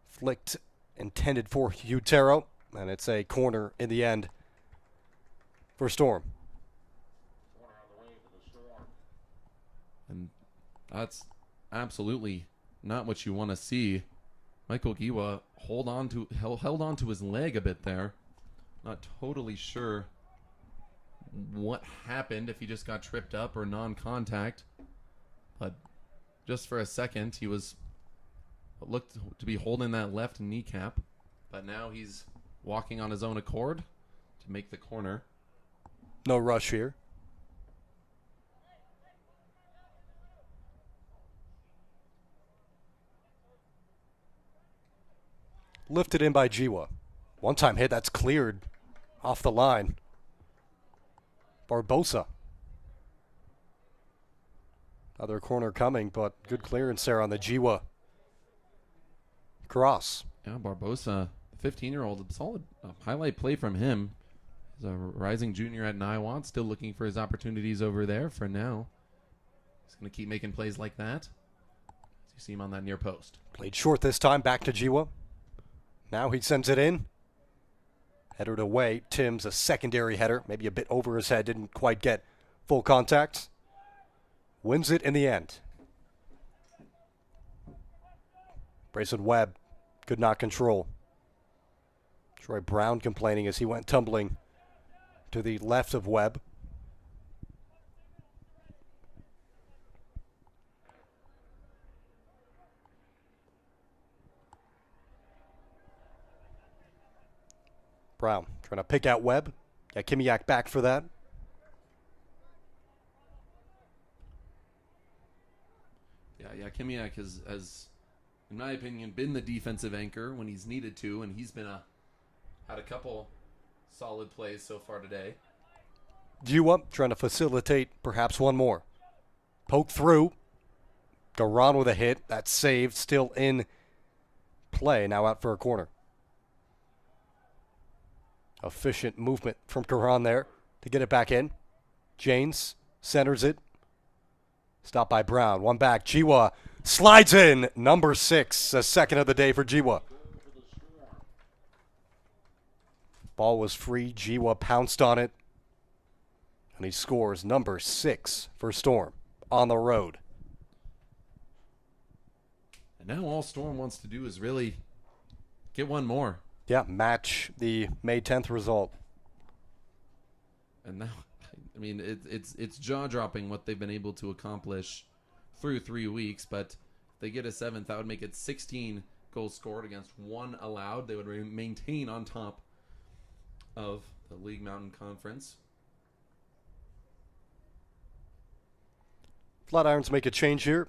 Flicked, intended for Utero, and it's a corner in the end for Storm. And that's absolutely not what you want to see. Michael Giwa held on to his leg a bit there. Not totally sure what happened, if he just got tripped up or non-contact. But just for a second, he looked to be holding that left kneecap. But now he's walking on his own accord to make the corner. No rush here. Lifted in by Jiwa. One-time hit, that's cleared off the line. Barbosa. Other corner coming, but good clearance there on the Jiwa cross. Yeah, Barbosa, 15-year-old, solid highlight play from him. He's a rising junior at Niwot, still looking for his opportunities over there for now. He's going to keep making plays like that. As you see him on that near post. Played short this time, back to Jiwa. Now he sends it in. Headered away. Timms, a secondary header, maybe a bit over his head, didn't quite get full contact. Wins it in the end. Brayson Webb could not control. Troy Brown complaining as he went tumbling to the left of Webb. Brown trying to pick out Webb. Yakimiak back for that. Yeah, Yakimiak has, in my opinion, been the defensive anchor when he's needed to, and he's been had a couple solid plays so far today. Jiwa trying to facilitate perhaps one more. Poke through. Garan with a hit. That's saved. Still in play. Now out for a corner. Efficient movement from Karan there to get it back in. Janes centers it. Stopped by Brown. One back. Jiwa slides in. Number 6. A second of the day for Jiwa. Ball was free. Jiwa pounced on it. And he scores number 6 for Storm on the road. And now all Storm wants to do is really get one more. Yeah, match the May 10th result. And now, I mean, it's jaw-dropping what they've been able to accomplish through 3 weeks. But if they get a 7th, that would make it 16 goals scored against 1 allowed. They would maintain on top of the League Mountain Conference. Flatirons make a change here.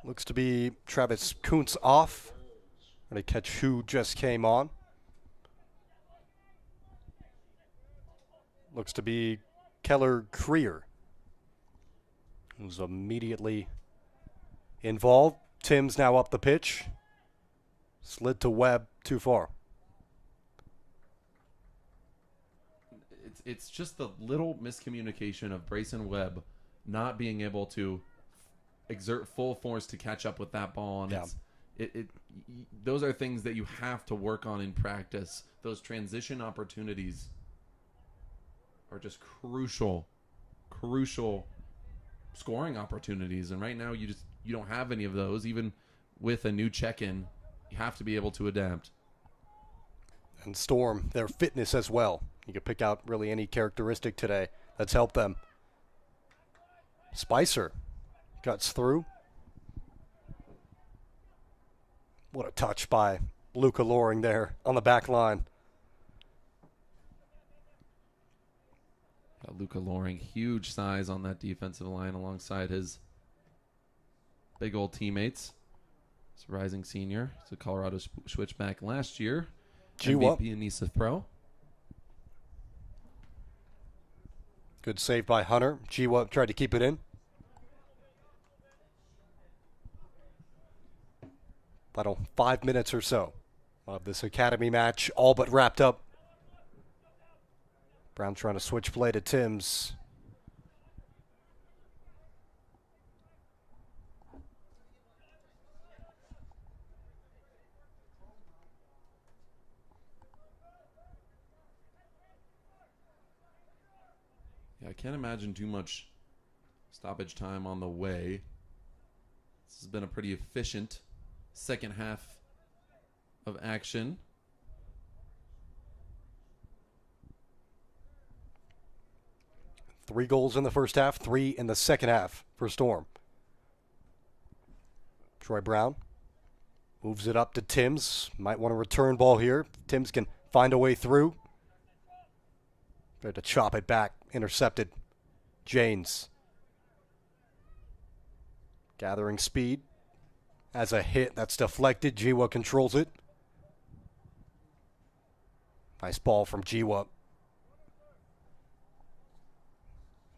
Looks to be Travis Kuntz off. Going to catch who just came on. Looks to be Keller Creer, who's immediately involved. Tim's now up the pitch. Slid to Webb too far. It's just the little miscommunication of Brayson Webb not being able to exert full force to catch up with that ball. And Yeah. Those are things that you have to work on in practice. Those transition opportunities are just crucial scoring opportunities. And right now you don't have any of those. Even with a new check-in, you have to be able to adapt. And Storm, their fitness as well. You could pick out really any characteristic today that's helped them. Spicer cuts through. What a touch by Luca Loring there on the back line. Luca Loring, huge size on that defensive line alongside his big old teammates. He's a rising senior. He's a Colorado switchback last year. MVP in NISA Pro. Good save by Hunter. Jiwa tried to keep it in. Final 5 minutes or so of this academy match, all but wrapped up. Brown trying to switch play to Timms. Yeah, I can't imagine too much stoppage time on the way. This has been a pretty efficient second half of action. Three goals in the first half, 3 in the second half for Storm. Troy Brown moves it up to Timms. Might want a return ball here. Timms can find a way through. Tried to chop it back. Intercepted. Janes. Gathering speed. As a hit that's deflected. Jiwa controls it. Nice ball from Jiwa.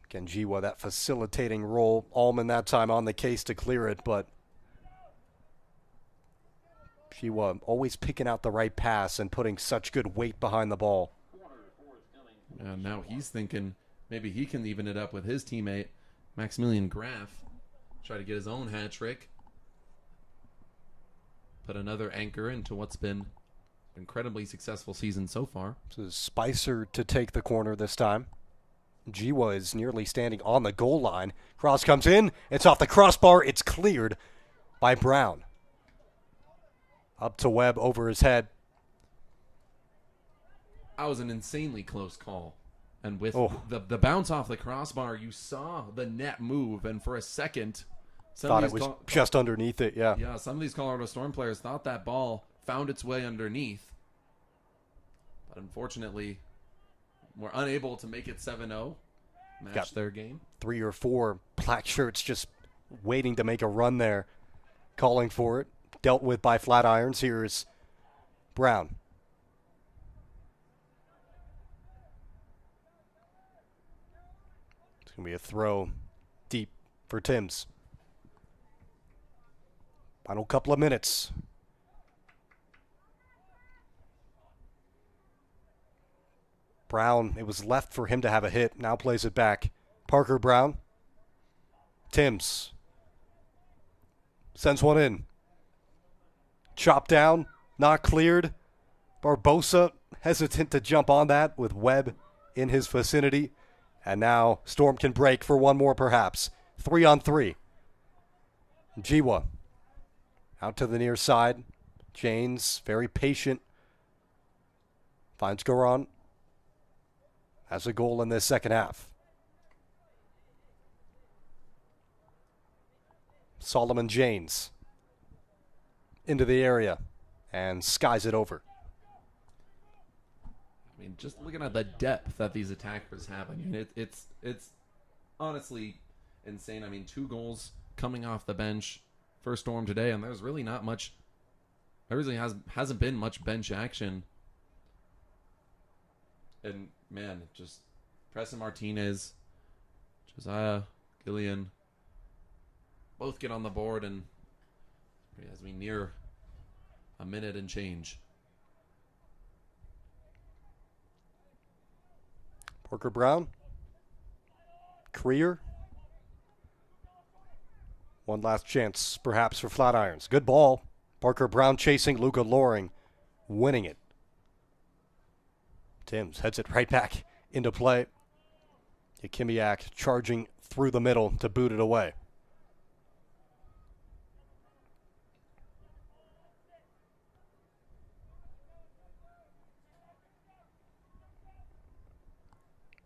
Again, Jiwa, that facilitating role. Allman that time on the case to clear it, but Jiwa always picking out the right pass and putting such good weight behind the ball. And now he's thinking maybe he can even it up with his teammate, Maximilian Graf. Try to get his own hat trick. Put another anchor into what's been an incredibly successful season so far. This is Spicer to take the corner this time. Jiwa is nearly standing on the goal line. Cross comes in. It's off the crossbar. It's cleared by Brown. Up to Webb over his head. That was an insanely close call. And with the bounce off the crossbar, you saw the net move. And for a second, thought it was just underneath it, yeah. Yeah, some of these Colorado Storm players thought that ball found its way underneath. But unfortunately, we're unable to make it 7-0. Match their game. 3 or 4 black shirts just waiting to make a run there. Calling for it. Dealt with by Flatirons. Here's Brown. It's going to be a throw deep for Timms. Final couple of minutes. Brown, it was left for him to have a hit. Now plays it back. Parker Brown. Timms. Sends one in. Chopped down. Not cleared. Barbosa hesitant to jump on that with Webb in his vicinity. And now Storm can break for one more perhaps. 3-on-3. Jiwa out to the near side. Janes, very patient. Finds Goran. Has a goal in this second half. Solomon Janes into the area and skies it over. I mean, just looking at the depth that these attackers have, I mean, it's honestly insane. I mean, 2 goals coming off the bench for Storm today, and there's really not much. There really hasn't been much bench action. And man, just Preston Martinez, Josiah Gillian, both get on the board, and as we near a minute and change. Parker Brown. Krier. One last chance, perhaps, for Flatirons. Good ball. Parker Brown chasing Luca Loring, winning it. Timms heads it right back into play. Yakimiak charging through the middle to boot it away.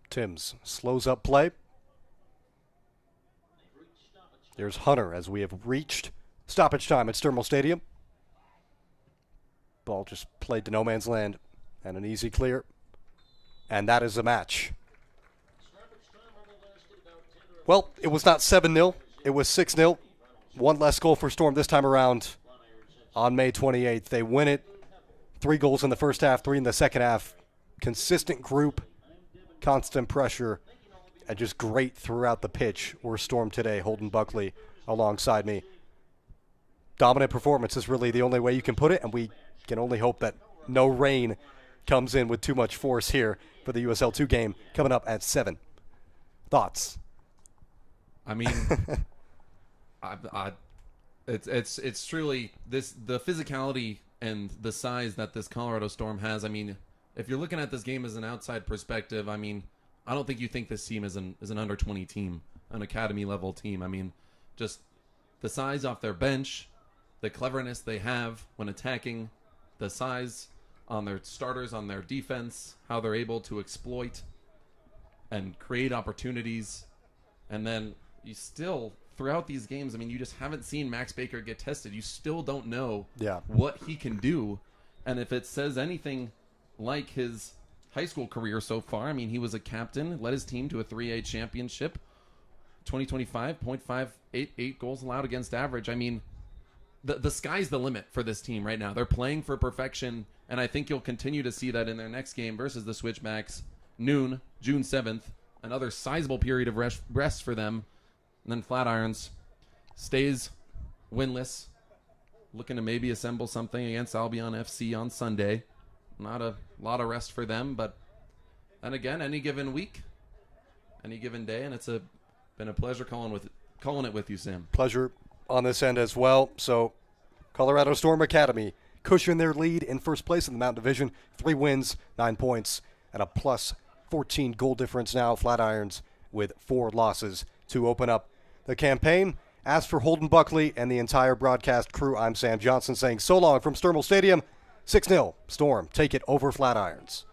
Timms slows up play. There's Hunter as we have reached stoppage time at Sturmel Stadium. Ball just played to no man's land and an easy clear. And that is the match. Well, it was not 7-0. It was 6-0. One less goal for Storm this time around on May 28th. They win it. 3 goals in the first half, 3 in the second half. Consistent group, constant pressure, and just great throughout the pitch were Storm today. Holden Buckley alongside me. Dominant performance is really the only way you can put it, and we can only hope that no rain comes in with too much force here for the USL 2 game coming up at 7. Thoughts? I mean, it's truly the physicality and the size that this Colorado Storm has. I mean, if you're looking at this game as an outside perspective, I mean, I don't think you think this team is an under 20 team, an academy level team. I mean, just the size off their bench, the cleverness they have when attacking, the size on their starters, on their defense, how they're able to exploit and create opportunities. And then you still, throughout these games, I mean, you just haven't seen Max Baker get tested. You still don't know what he can do. And if it says anything like his high school career so far, I mean, he was a captain, led his team to a 3A championship, 2025, 0.588 goals allowed against average. I mean, the sky's the limit for this team right now. They're playing for perfection, and I think you'll continue to see that in their next game versus the Switchbacks, noon, June 7th. Another sizable period of rest for them. And then Flatirons stays winless, looking to maybe assemble something against Albion FC on Sunday. Not a lot of rest for them, but then again, any given week, any given day, and it's been a pleasure calling it with you, Sam. Pleasure on this end as well. So Colorado Storm Academy cushion their lead in first place in the Mountain Division. 3 wins, 9 points, and a plus 14 goal difference now. Flatirons with 4 losses to open up the campaign. As for Holden Buckley and the entire broadcast crew, I'm Sam Johnson saying so long from Sturmel Stadium. 6-0, Storm take it over Flatirons.